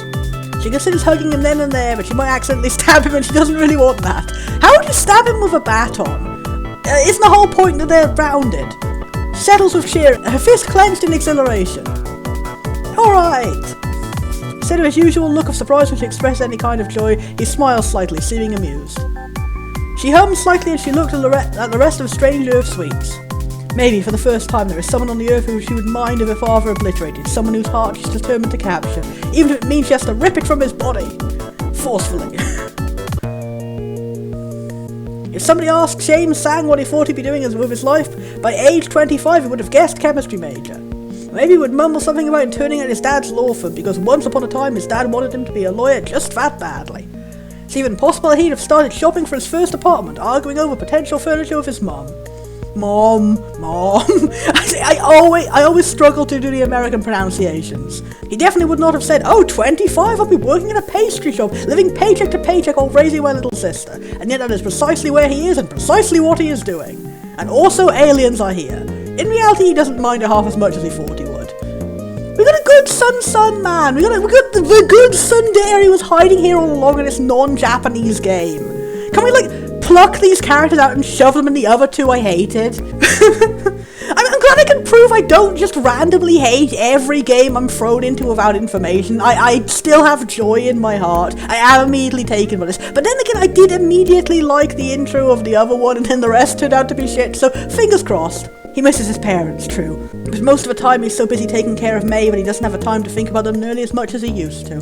Speaker 1: She considers hugging him then and there, but she might accidentally stab him and she doesn't really want that. How would you stab him with a baton? Isn't the whole point that they're rounded? She settles with cheer, her fist clenched in exhilaration. Alright. Instead of his usual look of surprise which expressed any kind of joy, he smiles slightly, seeming amused. She hums slightly as she looked at the rest of Strange Earth Sweets. Maybe, for the first time, there is someone on the Earth who she would mind if her father obliterated, someone whose heart she's determined to capture, even if it means she has to rip it from his body. Forcefully. If somebody asked James Sang what he thought he'd be doing with his life, by age 25 he would have guessed chemistry major. Maybe he would mumble something about turning out his dad's law firm, because once upon a time his dad wanted him to be a lawyer just that badly. It's even possible that he'd have started shopping for his first apartment, arguing over potential furniture with his mum. Mom. I always struggle to do the American pronunciations. He definitely would not have said, oh, 25, I'll be working in a pastry shop, living paycheck to paycheck while raising my little sister. And yet that is precisely where he is and precisely what he is doing. And also aliens are here. In reality, he doesn't mind it half as much as he thought he would. We got a good son, man. We got the good Sundari was hiding here all along in this non-Japanese game. Can we, like, pluck these characters out and shove them in the other two I hated? I'm glad I can prove I don't just randomly hate every game I'm thrown into without information. I still have joy in my heart. I am immediately taken by this. But then again, I did immediately like the intro of the other one, and then the rest turned out to be shit, so fingers crossed. He misses his parents, true. But most of the time he's so busy taking care of May that he doesn't have the time to think about them nearly as much as he used to.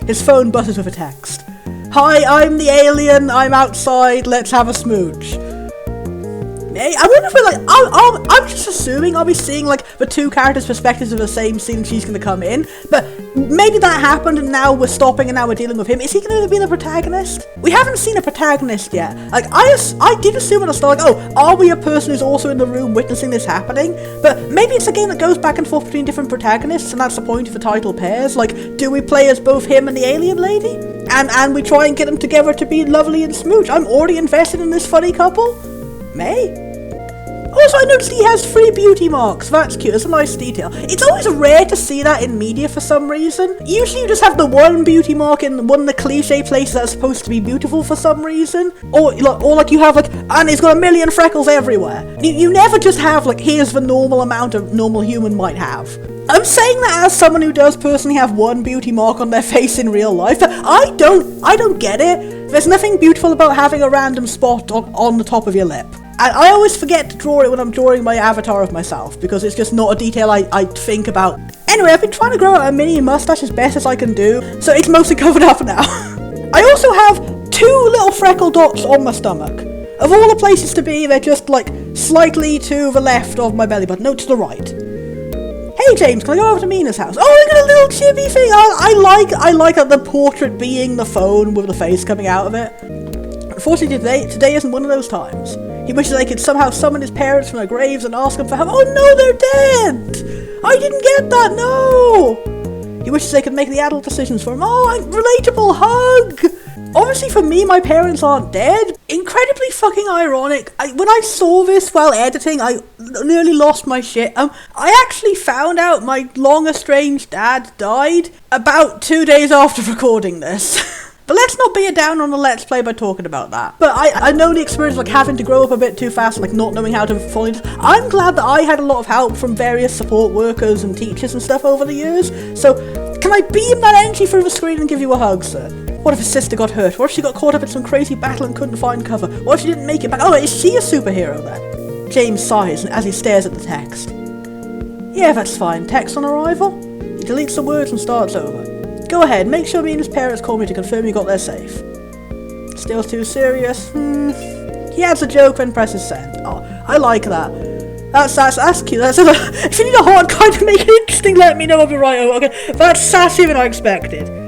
Speaker 1: His phone buzzes with a text. Hi, I'm the alien, I'm outside, let's have a smooch. I wonder if we're like, I'm just assuming I'll be seeing like the two characters' perspectives of the same scene she's going to come in, but maybe that happened and now we're stopping and now we're dealing with him. Is he going to be the protagonist? We haven't seen a protagonist yet. Like, I did assume at the start, like, oh, are we a person who's also in the room witnessing this happening? But maybe it's a game that goes back and forth between different protagonists, and that's the point of the title pairs. Like, do we play as both him and the alien lady? And we try and get them together to be lovely and smooch. I'm already invested in this funny couple. May? Also, I noticed he has 3 beauty marks. That's cute. It's a nice detail. It's always rare to see that in media for some reason. Usually you just have the one beauty mark in one of the cliche places that's supposed to be beautiful for some reason. Or like you have like, and he's got a million freckles everywhere. You never just have like, here's the normal amount a normal human might have. I'm saying that as someone who does personally have one beauty mark on their face in real life. I don't get it. There's nothing beautiful about having a random spot on the top of your lip. And I always forget to draw it when I'm drawing my avatar of myself, because it's just not a detail I think about. Anyway, I've been trying to grow out a mini mustache as best as I can do, so it's mostly covered up now. I also have 2 little freckle dots on my stomach. Of all the places to be, they're just like slightly to the left of my belly button, no, to the right. Hey James, can I go over to Mina's house? Oh, I got a little chibi thing. I like the portrait being the phone with the face coming out of it. Unfortunately, today isn't one of those times. He wishes they could somehow summon his parents from their graves and ask them for help. Oh no, they're dead! I didn't get that, no! He wishes they could make the adult decisions for him. Oh, relatable hug! Obviously for me, my parents aren't dead. Incredibly fucking ironic. When I saw this while editing, I nearly lost my shit. I actually found out my long estranged dad died about 2 days after recording this. But let's not be a down on the Let's Play by talking about that. But I know the experience of like having to grow up a bit too fast and like not knowing how to fully... I'm glad that I had a lot of help from various support workers and teachers and stuff over the years. So, can I beam that energy through the screen and give you a hug, sir? What if his sister got hurt? What if she got caught up in some crazy battle and couldn't find cover? What if she didn't make it back? Oh, is she a superhero then? James sighs as he stares at the text. Yeah, that's fine. Text on arrival? He deletes the words and starts over. Go ahead, make sure me and his parents call me to confirm you got there safe. Still too serious? He adds a joke then presses send. Oh, I like that. That's cute. If you need a hot guy to make it interesting, let me know. I'll be right over. Okay, that's sassier than I expected.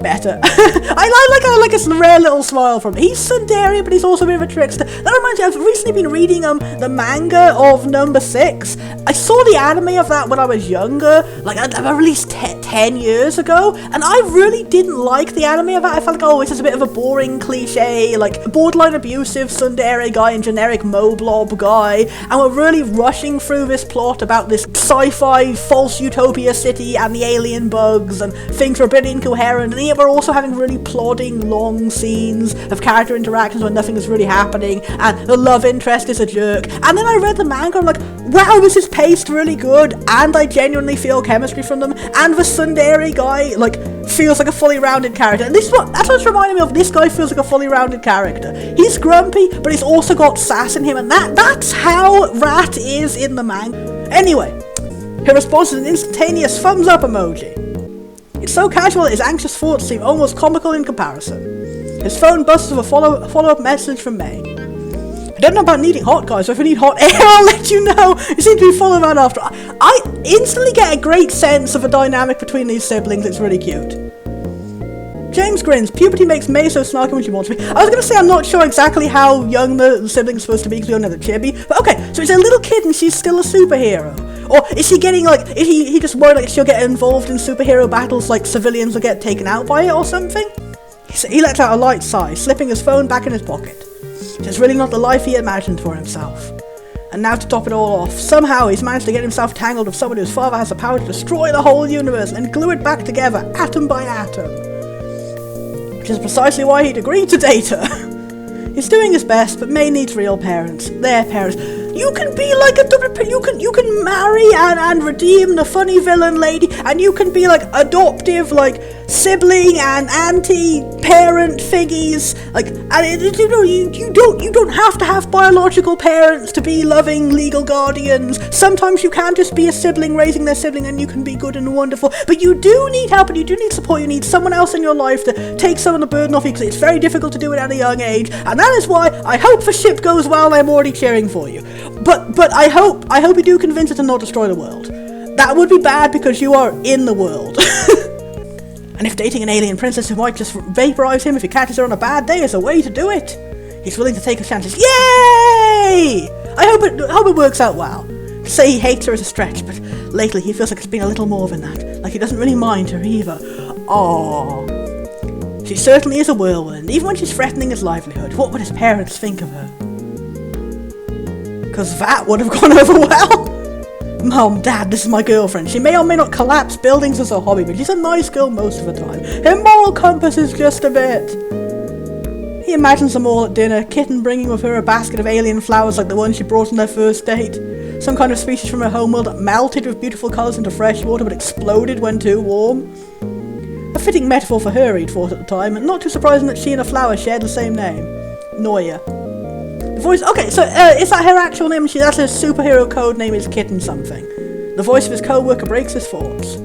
Speaker 1: Better. I like a rare little smile from him. He's tsundere, but he's also a bit of a trickster. That reminds me, I've recently been reading the manga of number 6. I saw the anime of that when I was younger, like at least 10 years ago, and I really didn't like the anime of that. I felt like, oh, it's just a bit of a boring cliche, like borderline abusive tsundere guy and generic moblob guy, and we're really rushing through this plot about this sci-fi false utopia city and the alien bugs, and things are a bit incoherent, and we're also having really plodding long scenes of character interactions where nothing is really happening, and the love interest is a jerk. And then I read the manga, I'm like, wow, this is paced really good, and I genuinely feel chemistry from them, and the tsundere guy, like, feels like a fully rounded character. And that's what's reminding me of. This guy feels like a fully rounded character. He's grumpy, but he's also got sass in him, and that's how Rat is in the manga. Anyway, her response is an instantaneous thumbs up emoji. It's so casual that his anxious thoughts seem almost comical in comparison. His phone buzzes with a follow-up message from May. I don't know about needing hot guys, so if you need hot air, I'll let you know. You seem to be full of that after. I instantly get a great sense of a dynamic between these siblings. It's really cute. James grins. Puberty makes May so snarky when she wants to be. I was going to say I'm not sure exactly how young the sibling's supposed to be because we don't know the chibi. But okay, so he's a little kid and she's still a superhero. Or is she getting, like, is he just worried like she'll get involved in superhero battles, like civilians will get taken out by it or something? He lets out a light sigh, slipping his phone back in his pocket. It's really not the life he imagined for himself. And now to top it all off, somehow he's managed to get himself tangled with someone whose father has the power to destroy the whole universe and glue it back together, atom by atom. Which is precisely why he'd agreed to date her. He's doing his best, but May needs real parents. Their parents. You can be like you can marry and redeem the funny villain lady, and you can be like adoptive, like sibling and auntie parent thingies, like, and you don't have to have biological parents to be loving legal guardians. Sometimes you can just be a sibling raising their sibling, and you can be good and wonderful. But you do need help, and you do need support. You need someone else in your life to take some of the burden off you, because it's very difficult to do it at a young age, and that is why I hope the ship goes well. I'm already cheering for you. But I hope you do convince it to not destroy the world. That would be bad because you are in the world. And if dating an alien princess who might just vaporize him if he catches her on a bad day is a way to do it, he's willing to take his chances. Yay! I hope it works out well. To say he hates her is a stretch, but lately he feels like it's been a little more than that. Like he doesn't really mind her either. Aww. She certainly is a whirlwind, even when she's threatening his livelihood. What would his parents think of her? Because that would have gone over well. Mom, Dad, this is my girlfriend. She may or may not collapse buildings as a hobby, but she's a nice girl most of the time. Her moral compass is just a bit. He imagines them all at dinner, Kitten bringing with her a basket of alien flowers like the one she brought on their first date. Some kind of species from her homeworld that melted with beautiful colours into fresh water but exploded when too warm. A fitting metaphor for her, he'd thought at the time, and not too surprising that she and a flower shared the same name. Noya. The voice. Okay, so is that her actual name? That's her superhero code name is Kitten something. The voice of his co-worker breaks his thoughts.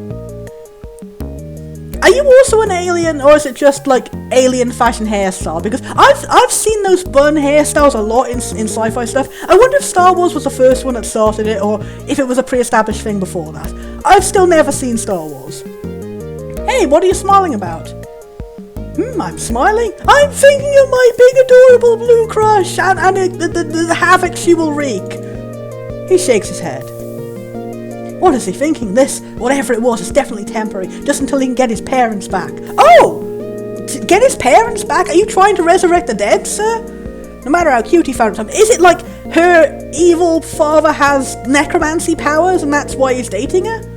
Speaker 1: Are you also an alien, or is it just like alien fashion hairstyle? Because I've seen those bun hairstyles a lot in sci-fi stuff. I wonder if Star Wars was the first one that started it, or if it was a pre-established thing before that. I've still never seen Star Wars. Hey, what are you smiling about? I'm smiling. I'm thinking of my big adorable blue crush and the havoc she will wreak. He shakes his head. What is he thinking? This, whatever it was, is definitely temporary, just until he can get his parents back. Oh! Get his parents back? Are you trying to resurrect the dead, sir? No matter how cute he found him, is it like her evil father has necromancy powers and that's why he's dating her?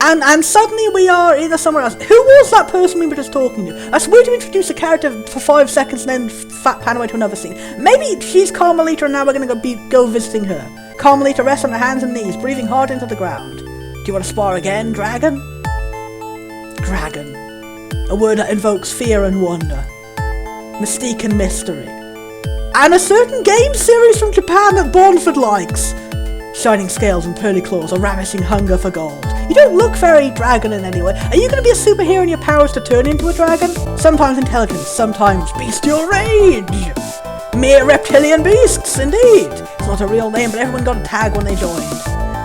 Speaker 1: And suddenly we are in somewhere else. Who was that person we were just talking to? That's weird to introduce a character for 5 seconds and then pan away to another scene. Maybe she's Carmelita and now we're going to go visiting her. Carmelita rests on her hands and knees, breathing hard into the ground. Do you want to spar again, Dragon? Dragon. A word that invokes fear and wonder. Mystique and mystery. And a certain game series from Japan that Bonford likes. Shining scales and pearly claws, a ravishing hunger for gold. You don't look very dragon in any way. Are you going to be a superhero and your powers to turn into a dragon? Sometimes intelligence, sometimes bestial rage. Mere reptilian beasts, indeed. It's not a real name, but everyone got a tag when they joined.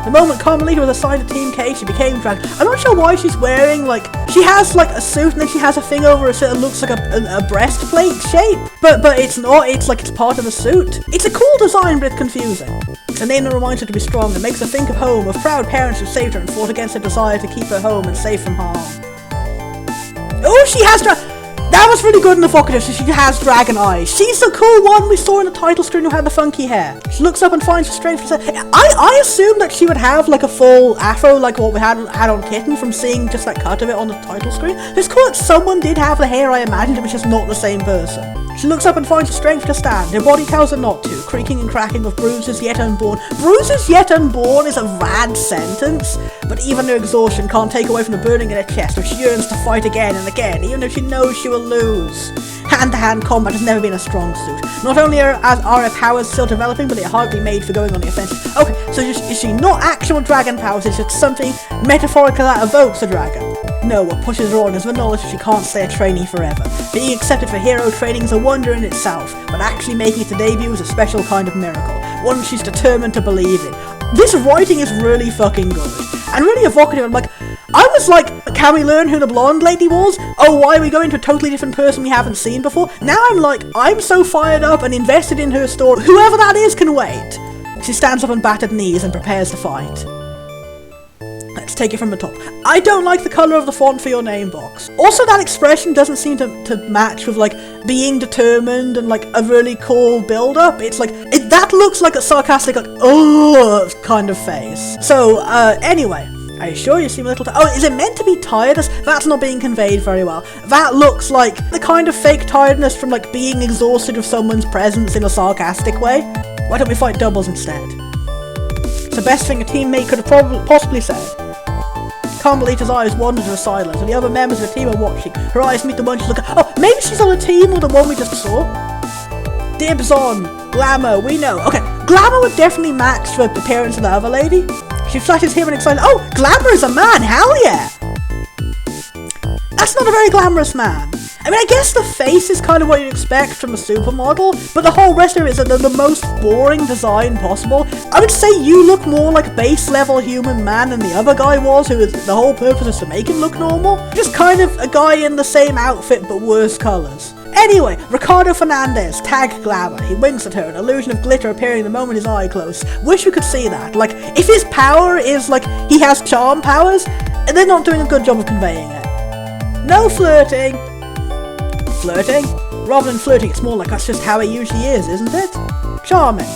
Speaker 1: The moment Carmelita was assigned to Team K, she became dragon. I'm not sure why she's wearing, like, she has, like, a suit and then she has a thing over her suit that looks like a breastplate shape. But it's not, it's like it's part of the suit. It's a cool design, but it's confusing. It's a name that reminds her to be strong and makes her think of home, of proud parents who saved her and fought against her desire to keep her home and safe from harm. Oh, she has that was really good in the vocative, so she has dragon eyes. She's the cool one we saw in the title screen who had the funky hair. She looks up and finds her strength. I assumed that she would have like a full afro like what we had on Kitten from seeing just that cut of it on the title screen. It's cool that someone did have the hair I imagined, it was just not the same person. She looks up and finds the strength to stand. Her body tells her not to, creaking and cracking with bruises yet unborn. Bruises yet unborn is a rad sentence, but even her exhaustion can't take away from the burning in her chest, so she yearns to fight again and again, even if she knows she will lose. Hand-to-hand combat has never been a strong suit. Not only are her powers still developing, but they are hardly made for going on the offensive. Okay, so is she not actual dragon powers, it's just something metaphorical that evokes a dragon? No, what pushes her on is the knowledge that she can't stay a trainee forever. Being accepted for hero training is a wonder in itself, but actually making it to debut is a special kind of miracle, one she's determined to believe in. This writing is really fucking good, and really evocative. I'm like, I was like, can we learn who the blonde lady was? Oh, why are we going to a totally different person we haven't seen before? Now I'm like, I'm so fired up and invested in her story. Whoever that is can wait. She stands up on battered knees and prepares to fight. Let's take it from the top. I don't like the colour of the font for your name box. Also, that expression doesn't seem to match with, like, being determined and, like, a really cool build-up. It's like, that looks like a sarcastic, like, oh, kind of face. So, anyway. Are you sure you seem a little oh, is it meant to be tiredness? That's not being conveyed very well. That looks like the kind of fake tiredness from, like, being exhausted of someone's presence in a sarcastic way. Why don't we fight doubles instead? It's the best thing a teammate could have possibly said. Carmelita's eyes wander to the silence, and the other members of the team are watching. Her eyes meet the one she's looking. Oh, maybe she's on a team with the one we just saw. Dibs on Glamour. We know. Okay, Glamour would definitely match the appearance of the other lady. She flashes him and excited. Oh, Glamour is a man. Hell yeah. That's not a very glamorous man. I mean, I guess the face is kind of what you'd expect from a supermodel, but the whole rest of it is the most boring design possible. I would say you look more like base level human man than the other guy was, who is, the whole purpose is to make him look normal. Just kind of a guy in the same outfit but worse colours. Anyway, Ricardo Fernandez, tag Glamour. He winks at her, an illusion of glitter appearing the moment his eye closed. Wish we could see that. Like, if his power is like, he has charm powers, they're not doing a good job of conveying it. No flirting. Flirting? Rather than flirting, it's more like that's just how it usually is, isn't it? Charming.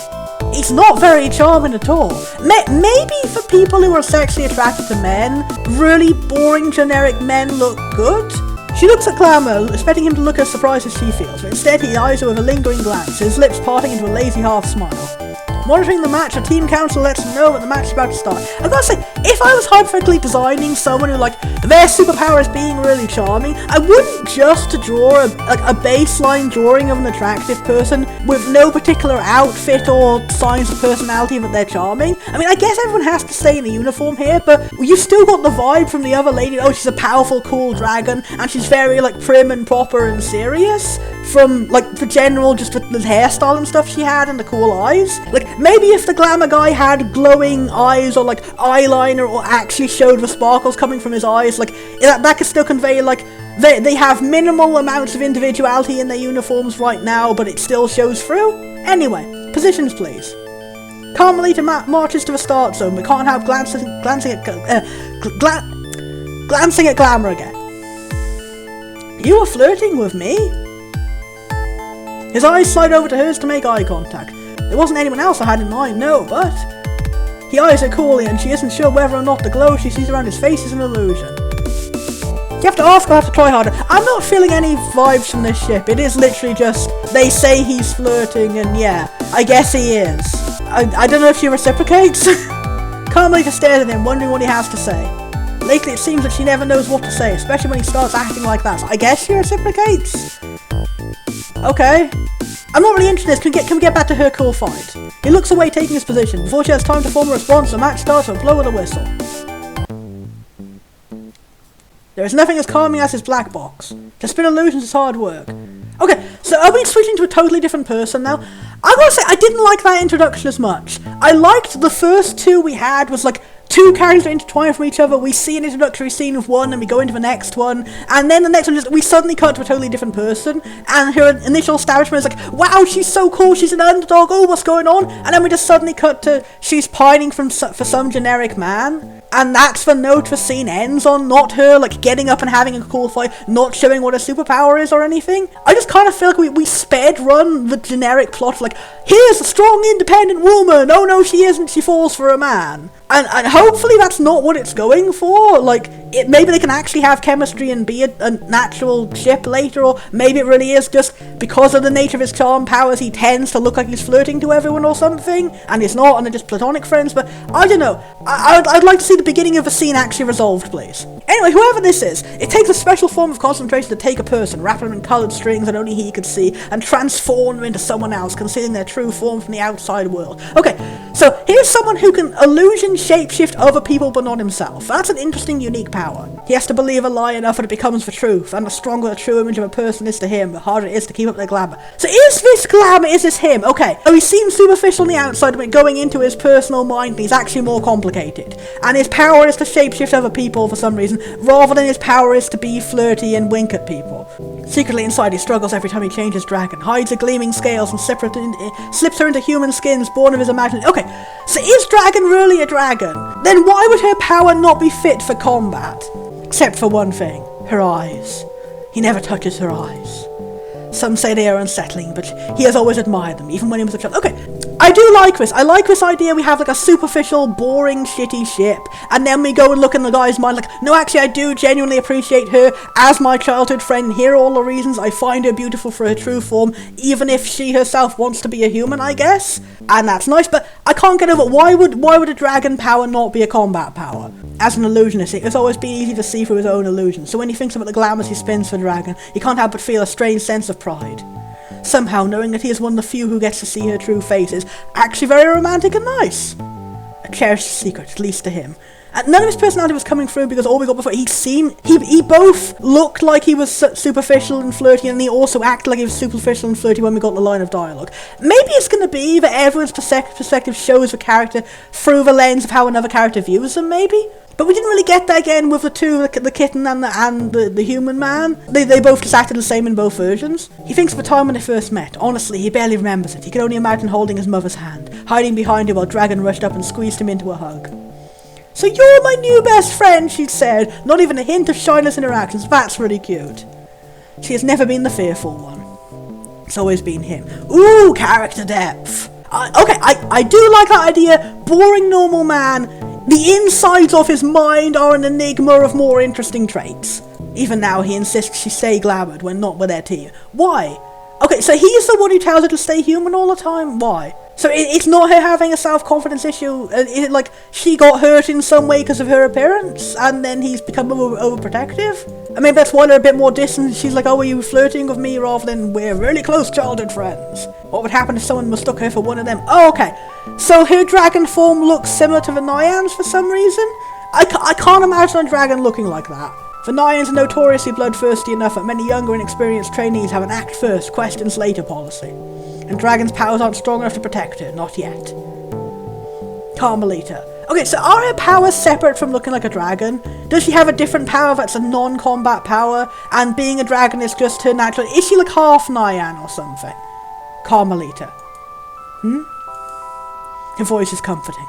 Speaker 1: It's not very charming at all. Maybe for people who are sexually attracted to men, really boring generic men look good? She looks at Glamour, expecting him to look as surprised as she feels, but instead he eyes her with a lingering glance, his lips parting into a lazy half smile. Monitoring the match, the team council lets them know that the match is about to start. I've got to say, if I was hypothetically designing someone who, like, their superpower is being really charming, I wouldn't just draw a baseline drawing of an attractive person with no particular outfit or signs of personality that they're charming. I mean, I guess everyone has to stay in a uniform here, but you've still got the vibe from the other lady. Oh, she's a powerful, cool dragon, and she's very, like, prim and proper and serious. From, like, the general, just the hairstyle and stuff she had and the cool eyes. Like, maybe if the Glamour guy had glowing eyes or, like, eyeliner or actually showed the sparkles coming from his eyes, like, that could still convey, like, they have minimal amounts of individuality in their uniforms right now, but it still shows through. Anyway, positions please. Carmelita marches to the start zone, but can't help glancing at Glamour again. You were flirting with me? His eyes slide over to hers to make eye contact. There wasn't anyone else I had in mind, no, but... He eyes her coolly and she isn't sure whether or not the glow she sees around his face is an illusion. You have to ask or have to try harder. I'm not feeling any vibes from this ship. It is literally just, they say he's flirting and yeah, I guess he is. I don't know if she reciprocates. Carmelita stares at him, wondering what he has to say. Lately it seems that she never knows what to say, especially when he starts acting like that. So I guess she reciprocates? Okay. I'm not really interested in this. Can we get back to her cool fight? He looks away, taking his position. Before she has time to form a response, the match starts with a blow of the whistle. There is nothing as calming as his black box. To spin illusions is hard work. Okay, so are we switching to a totally different person now? I gotta say, I didn't like that introduction as much. I liked the first two we had was like, two characters are intertwined from each other, we see an introductory scene of one and we go into the next one, and then the next one we suddenly cut to a totally different person, and her initial establishment is like, wow, she's so cool, she's an underdog, oh, what's going on? And then we just suddenly cut to, she's pining for some generic man, and that's the note the scene ends on, not her, like, getting up and having a cool fight, not showing what her superpower is or anything. I just kind of feel like we sped run the generic plot, like, here's a strong, independent woman, oh no, she isn't, she falls for a man. And hopefully that's not what it's going for, like, maybe they can actually have chemistry and be an actual ship later, or maybe it really is just because of the nature of his charm powers, he tends to look like he's flirting to everyone or something, and he's not, and they're just platonic friends, but I don't know. I'd like to see the beginning of the scene actually resolved, please. Anyway, whoever this is, it takes a special form of concentration to take a person, wrap them in coloured strings that only he could see, and transform them into someone else, concealing their true form from the outside world. Okay, so here's someone who can illusion shapeshift other people but not himself. That's an interesting, unique power. He has to believe a lie enough that it becomes the truth, and the stronger the true image of a person is to him, the harder it is to keep up their glamour. So is this glamour, is this him? Okay, so he seems superficial on the outside, but going into his personal mind, he's actually more complicated. And his power is to shapeshift other people for some reason, rather than his power is to be flirty and wink at people. Secretly inside, he struggles every time he changes dragon, hides the gleaming scales and slips her into human skins born of his imagination. Okay, so is dragon really a dragon? Then why would her power not be fit for combat? Except for one thing, her eyes. He never touches her eyes. Some say they are unsettling, but he has always admired them, even when he was a child. Okay, I do like this. I like this idea we have like a superficial, boring, shitty ship, and then we go and look in the guy's mind like, no, actually I do genuinely appreciate her as my childhood friend. Here are all the reasons I find her beautiful for her true form, even if she herself wants to be a human, I guess. And that's nice, but I can't get over why would a dragon power not be a combat power? As an illusionist, it's always been easy to see through his own illusions, so when he thinks about the glamours he spins for dragon, he can't help but feel a strange sense of pride. Somehow, knowing that he is one of the few who gets to see her true face is actually very romantic and nice. A cherished secret, at least to him. And none of his personality was coming through because all we got before, he both looked like he was superficial and flirty, and he also acted like he was superficial and flirty when we got the line of dialogue. Maybe it's going to be that everyone's perspective shows the character through the lens of how another character views them, maybe? But we didn't really get that again with the two, the kitten and the human man. They both just acted the same in both versions. He thinks of the time when they first met. Honestly, he barely remembers it. He can only imagine holding his mother's hand, hiding behind her while Dragon rushed up and squeezed him into a hug. So you're my new best friend, she said. Not even a hint of shyness in her actions. That's really cute. She has never been the fearful one. It's always been him. Ooh, character depth. I do like that idea. Boring normal man. The insides of his mind are an enigma of more interesting traits. Even now he insists she stay glamoured when not with their tea. Why? Okay, so he's the one who tells her to stay human all the time? Why? So it's not her having a self-confidence issue? Is it like she got hurt in some way because of her appearance and then he's become overprotective? I mean, that's why they're a bit more distant. She's like, oh, are you flirting with me, rather than we're really close childhood friends. What would happen if someone mistook her for one of them? Oh, okay. So her dragon form looks similar to the Nyans for some reason? I can't imagine a dragon looking like that. The Nyans are notoriously bloodthirsty enough that many younger and experienced trainees have an act first, questions later policy. And Dragon's powers aren't strong enough to protect her, not yet. Carmelita. Okay, so are her powers separate from looking like a dragon? Does she have a different power that's a non-combat power, and being a dragon is just her natural... Is she like half Nyan or something? Carmelita. Her voice is comforting.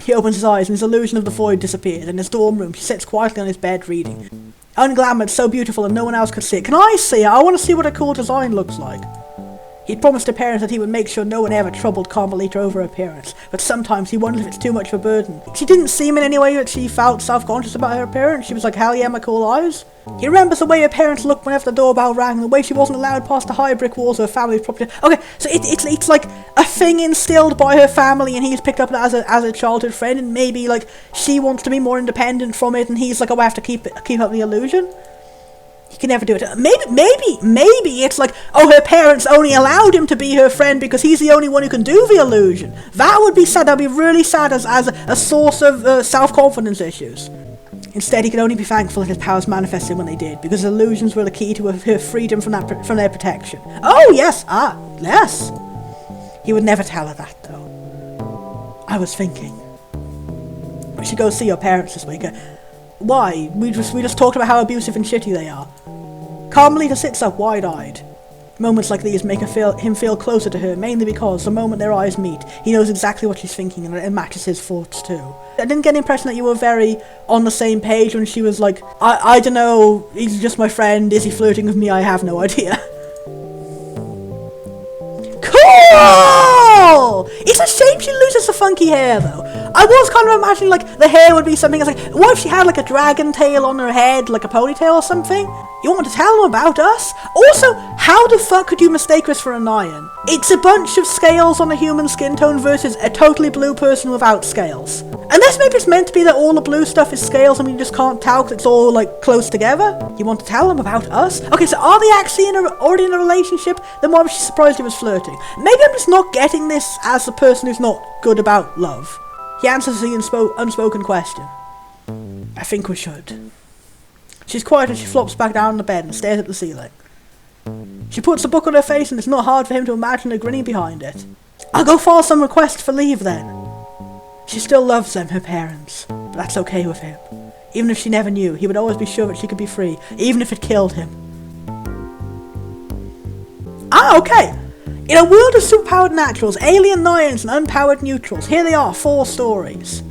Speaker 1: He opens his eyes and his illusion of the void disappears. In his dorm room, he sits quietly on his bed reading. Unglamoured, so beautiful and no one else could see it. Can I see it? I want to see what a cool design looks like. He'd promised her parents that he would make sure no one ever troubled Carmelita over her appearance, but sometimes he wondered if it's too much of a burden. She didn't seem in any way that she felt self-conscious about her appearance. She was like, hell yeah, my cool eyes. He remembers the way her parents looked whenever the doorbell rang, the way she wasn't allowed past the high brick walls of her family's property. Okay, so it's like a thing instilled by her family, and he's picked up as a childhood friend, and maybe like she wants to be more independent from it, and he's like, oh, I have to keep up the illusion. He can never do it. Maybe it's like, oh, her parents only allowed him to be her friend because he's the only one who can do the illusion. That would be sad. That'd be really sad as a source of self-confidence issues. Instead, he could only be thankful that his powers manifested when they did, because his illusions were the key to her freedom from their protection. Oh, yes! Yes! He would never tell her that, though. I was thinking, we should go see your parents this week. Why? We just talked about how abusive and shitty they are. Calmly just sits up wide-eyed. Moments like these make him feel closer to her, mainly because the moment their eyes meet, he knows exactly what she's thinking, and it matches his thoughts too. I didn't get the impression that you were very on the same page when she was like, I don't know, he's just my friend, is he flirting with me? I have no idea. Cool! It's a shame she loses the funky hair, though. I was kind of imagining, like, the hair would be something like, what if she had, like, a dragon tail on her head, like a ponytail or something? You want to tell them about us? Also, how the fuck could you mistake us for a Nyan? It's a bunch of scales on a human skin tone versus a totally blue person without scales. Unless maybe it's meant to be that all the blue stuff is scales and we just can't tell because it's all, like, close together? You want to tell them about us? Okay, so are they actually already in a relationship? Then why was she surprised he was flirting? Maybe I'm just not getting this as a person who's not good about love. He answers the unspoken question. I think we should. She's quiet and she flops back down on the bed and stares at the ceiling. She puts the book on her face and it's not hard for him to imagine her grinning behind it. I'll go file some request for leave then. She still loves them, her parents, but that's okay with him. Even if she never knew, he would always be sure that she could be free, even if it killed him. Ah, okay! In a world of superpowered naturals, alien Nyans and unpowered neutrals, here they are, 4 stories.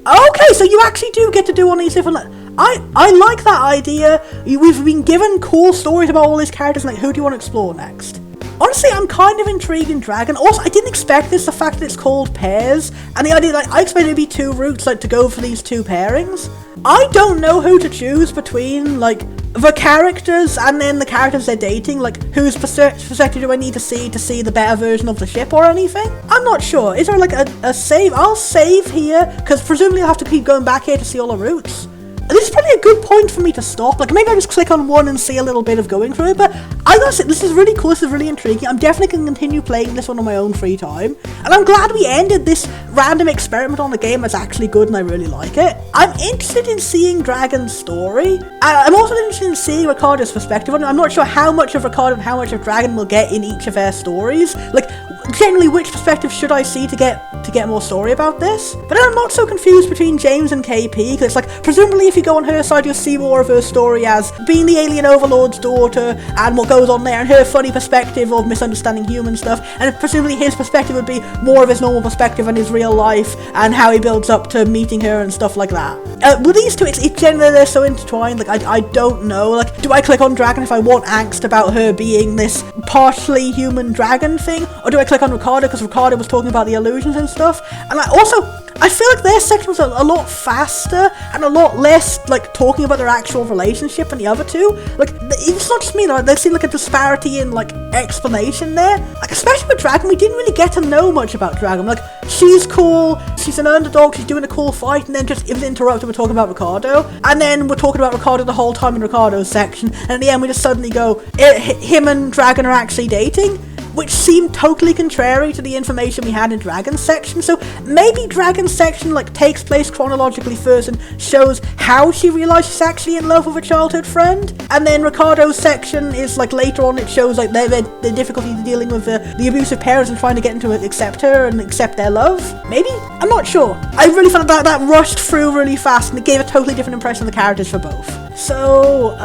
Speaker 1: Okay, so you actually do get to do one of these different... I like that idea. We've been given cool stories about all these characters, like, who do you want to explore next? Honestly, I'm kind of intrigued in Dragon. Also, I didn't expect this, the fact that it's called Pairs, and the idea, like, I expected it to be 2 routes, like, to go for these 2 pairings. I don't know who to choose between, like, the characters and then the characters they're dating, like, whose perspective do I need to see the better version of the ship or anything? I'm not sure. Is there, like, a save? I'll save here, because presumably I'll have to keep going back here to see all the routes. This is probably a good point for me to stop. Like, maybe I just click on one and see a little bit of going through it, but I gotta say, this is really cool, this is really intriguing. I'm definitely going to continue playing this one on my own free time, and I'm glad we ended this random experiment on a game that's actually good and I really like it. I'm interested in seeing Dragon's story, and I'm also interested in seeing Ricardo's perspective on it. I'm not sure how much of Ricardo and how much of Dragon we'll get in each of their stories. Like, generally, which perspective should I see to get more story about this? But I'm not so confused between James and KP, because it's like, presumably if you go on her side, you'll see more of her story as being the alien overlord's daughter and what goes on there, and her funny perspective of misunderstanding human stuff, and presumably his perspective would be more of his normal perspective and his real life and how he builds up to meeting her and stuff like that. With these two, it's generally they're so intertwined, like, I don't know, like, do I click on Dragon if I want angst about her being this partially human dragon thing, or do I click on Ricardo because Ricardo was talking about the illusions and stuff? And I feel like their section was a lot faster and a lot less, like, talking about their actual relationship than the other two. Like, it's not just me, like, there seemed like a disparity in, like, explanation there. Like, especially with Dragon, we didn't really get to know much about Dragon. Like, she's cool, she's an underdog, she's doing a cool fight, and then just, it was interrupted, we're talking about Ricardo. And then we're talking about Ricardo the whole time in Ricardo's section, and at the end we just suddenly go, him and Dragon are actually dating, which seemed totally contrary to the information we had in Dragon's section. So maybe Dragon's section, like, takes place chronologically first and shows how she realizes she's actually in love with a childhood friend, and then Ricardo's section is, like, later on it shows, like, their difficulty dealing with the abusive parents and trying to get them to accept her and accept their love. Maybe? I'm not sure. I really felt that rushed through really fast and it gave a totally different impression of the characters for both. So,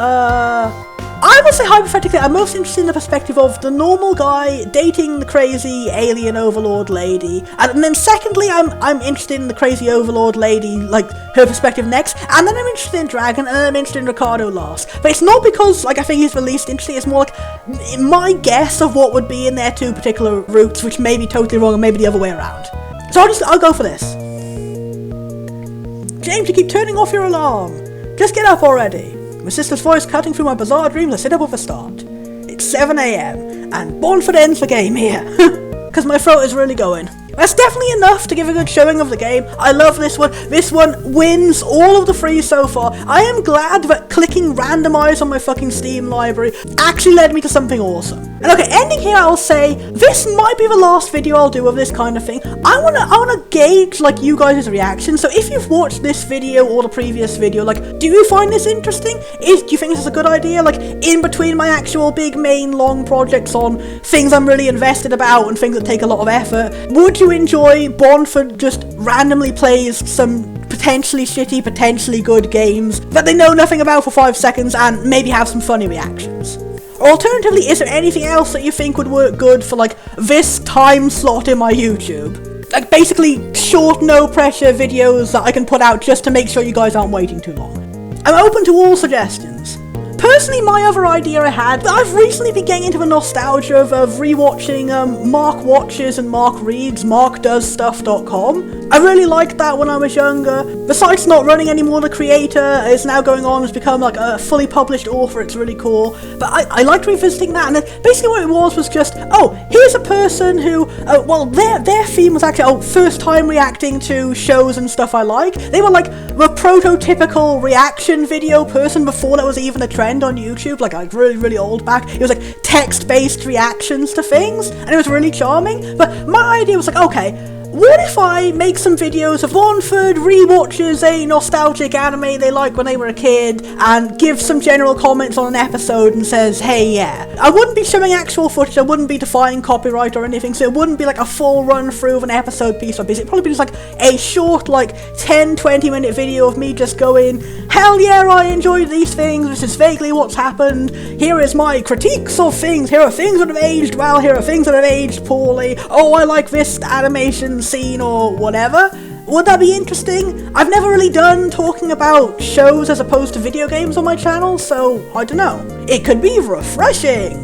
Speaker 1: I would say hypothetically, I'm most interested in the perspective of the normal guy dating the crazy alien overlord lady, and then secondly, I'm interested in the crazy overlord lady, like, her perspective next, and then I'm interested in Dragon, and then I'm interested in Ricardo last. But it's not because, like, I think he's the least interesting, it's more like my guess of what would be in their 2 particular routes, which may be totally wrong, and maybe the other way around. So I'll go for this. James, you keep turning off your alarm. Just get up already. My sister's voice cutting through my bizarre dreams. I sit up with a start. It's 7 AM, and born for the ends the game here. Because my throat is really going. That's definitely enough to give a good showing of the game. I love this one. This one wins all of the free so far. I am glad that clicking randomize on my fucking Steam library actually led me to something awesome. And okay, ending here, I'll say this might be the last video I'll do of this kind of thing. I wanna gauge like you guys' reaction. So if you've watched this video or the previous video, like, do you find this interesting? Do you think this is a good idea? Like, in between my actual big main long projects on things I'm really invested about and things that take a lot of effort, would you enjoy Bonford just randomly plays some potentially shitty, potentially good games that they know nothing about for 5 seconds and maybe have some funny reactions? Or alternatively, is there anything else that you think would work good for like this time slot in my YouTube? Like basically short, no pressure videos that I can put out just to make sure you guys aren't waiting too long. I'm open to all suggestions. Personally, my other idea I had, I've recently been getting into the nostalgia of rewatching Mark Watches and Mark Reads, markdoesstuff.com. I really liked that when I was younger. The site's not running anymore, the creator is now going on, has become like a fully published author, it's really cool. But I liked revisiting that, and basically what it was just, oh, here's a person who, well, their theme was actually, first time reacting to shows and stuff I like. They were like the prototypical reaction video person before there was even a trend on YouTube, like really old back. It was like text-based reactions to things, and it was really charming. But my idea was like, okay, what if I make some videos of Bonford rewatches a nostalgic anime they liked when they were a kid and give some general comments on an episode and says, hey, yeah. I wouldn't be showing actual footage, I wouldn't be defying copyright or anything, so it wouldn't be like a full run through of an episode piece by piece. It'd probably be just like a short, like 10-20 minute video of me just going, hell yeah, I enjoyed these things, this is vaguely what's happened, here is my critiques of things, here are things that have aged well, here are things that have aged poorly, oh, I like this animation scene or whatever. Would that be interesting? I've never really done talking about shows as opposed to video games on my channel, so I don't know. It could be refreshing.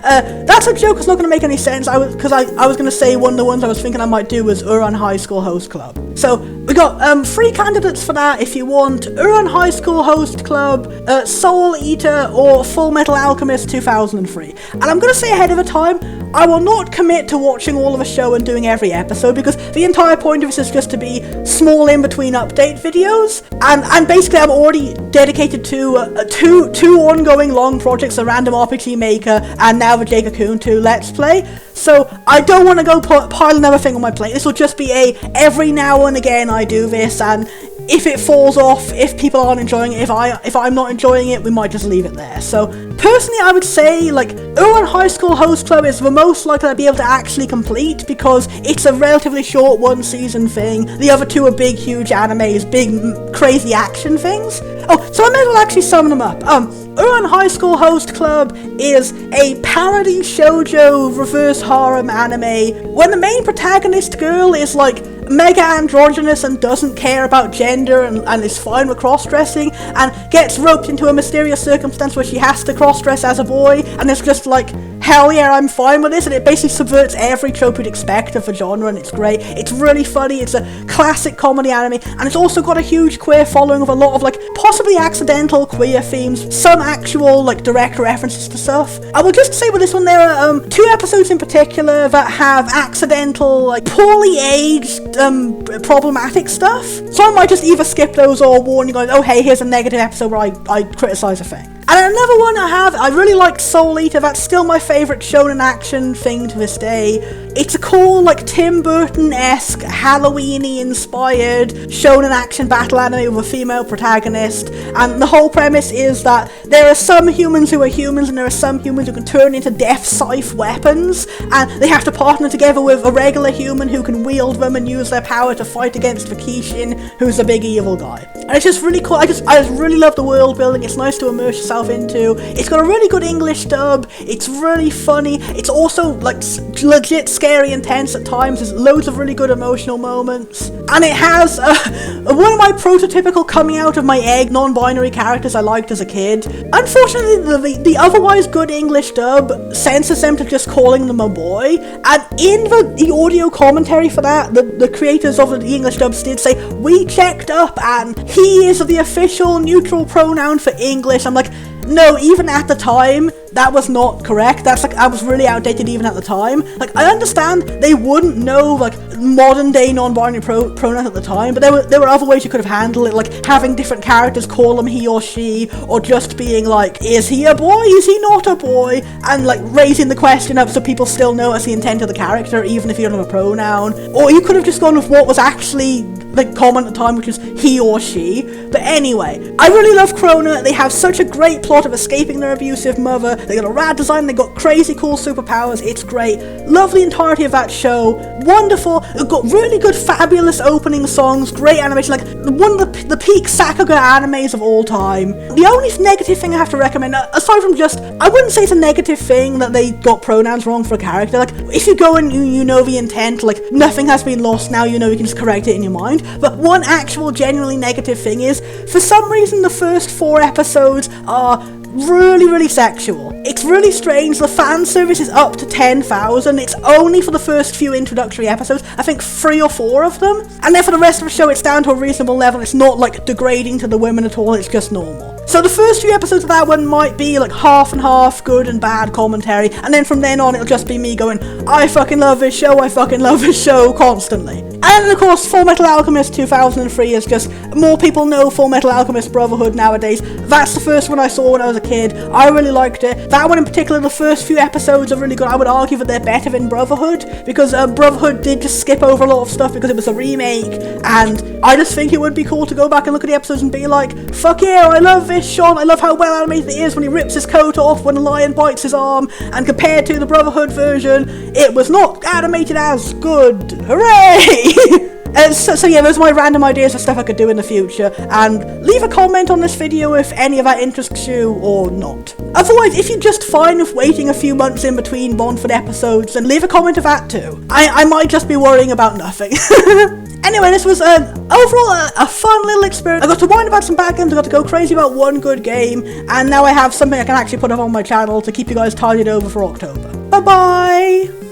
Speaker 1: That's a joke, it's not going to make any sense, because I was going to say one of the ones I was thinking I might do was Uran High School Host Club. So, we got 3 candidates for that if you want: Uran High School Host Club, Soul Eater, or Full Metal Alchemist 2003. And I'm going to say ahead of time, I will not commit to watching all of a show and doing every episode, because the entire point of this is just to be small in-between update videos, and basically I'm already dedicated to two ongoing long projects, a Random RPG Maker and now the Jake Coon 2 Let's Play, so I don't want to go pile another thing on my plate. This will just be every now and again I do this, and if it falls off, if people aren't enjoying it, if I'm not enjoying it, we might just leave it there. So personally, I would say like Uran High School Host Club is the most likely I'd be able to actually complete, because it's a relatively short 1-season thing. The other 2 are big, huge animes, big, crazy action things. Oh, so I may as well actually sum them up. Uran High School Host Club is a parody shoujo reverse harem anime when the main protagonist girl is like mega androgynous and doesn't care about gender and is fine with cross-dressing and gets roped into a mysterious circumstance where she has to cross-dress as a boy, and it's just like, hell yeah, I'm fine with this, and it basically subverts every trope you'd expect of the genre, and it's great. It's really funny, it's a classic comedy anime, and it's also got a huge queer following of a lot of like possibly accidental queer themes, some actual like direct references to stuff. I will just say with this one, there are 2 episodes in particular that have accidental, like poorly aged, problematic stuff, so I might just either skip those or warn you guys, oh hey, here's a negative episode where I criticize a thing. And another one I really like Soul Eater, that's still my favourite shonen action thing to this day. It's a cool, like, Tim Burton-esque, Halloween-y inspired shonen action battle anime with a female protagonist, and the whole premise is that there are some humans who are humans and there are some humans who can turn into death scythe weapons, and they have to partner together with a regular human who can wield them and use their power to fight against the Kishin, who's a big evil guy. And it's just really cool. I just really love the world building. It's nice to immerse yourself into. It's got a really good English dub. It's really funny. It's also like legit scary and tense at times. There's loads of really good emotional moments, and it has one of my prototypical coming out of my egg non-binary characters I liked as a kid. Unfortunately, the otherwise good English dub censors them to just calling them a boy, and in the audio commentary for that, the creators of the English dubs did say, we checked up and he is the official neutral pronoun for English. I'm like, no, even at the time, that was not correct. That's like, I was really outdated even at the time. Like, I understand they wouldn't know like modern day non-binary pronouns at the time, but there were other ways you could have handled it, like having different characters call them he or she, or just being like, is he a boy, is he not a boy, and like raising the question up so people still know it's the intent of the character even if you don't have a pronoun. Or you could have just gone with what was actually like common at the time, which is he or she. But anyway, I really love Krona. They have such a great plot of escaping their abusive mother. They got a rad design, they got crazy cool superpowers. It's great. Love the entirety of that show. Wonderful. It got really good, fabulous opening songs, great animation, like one of the peak Sakuga animes of all time. The only negative thing I have to recommend, aside from just, I wouldn't say it's a negative thing that they got pronouns wrong for a character. Like, if you go and you know the intent, like, nothing has been lost now, you know you can just correct it in your mind. But one actual genuinely negative thing is, for some reason the first 4 episodes are really sexual. It's really strange. The fan service is up to 10,000. It's only for the first few introductory episodes, I think 3 or 4 of them, and then for the rest of the show it's down to a reasonable level. It's not like degrading to the women at all, it's just normal. So the first few episodes of that one might be like half and half good and bad commentary, and then from then on it'll just be me going, I fucking love this show, I fucking love this show, constantly. And of course, Full Metal Alchemist 2003 is just, more people know Full Metal Alchemist Brotherhood nowadays. That's the first one I saw when I was a kid. I really liked it. That one in particular, the first few episodes are really good. I would argue that they're better than Brotherhood, because Brotherhood did just skip over a lot of stuff because it was a remake, and I just think it would be cool to go back and look at the episodes and be like, fuck yeah, I love this shot, I love how well animated it is when he rips his coat off when the lion bites his arm, and compared to the Brotherhood version, it was not animated as good. Hooray! So yeah, those are my random ideas of stuff I could do in the future, and leave a comment on this video if any of that interests you or not. Otherwise, if you're just fine with waiting a few months in between Bondford episodes, then leave a comment of that too. I might just be worrying about nothing. Anyway, this was overall a fun little experience. I got to whine about some bad games, I got to go crazy about one good game, and now I have something I can actually put up on my channel to keep you guys tidied over for October. Bye bye!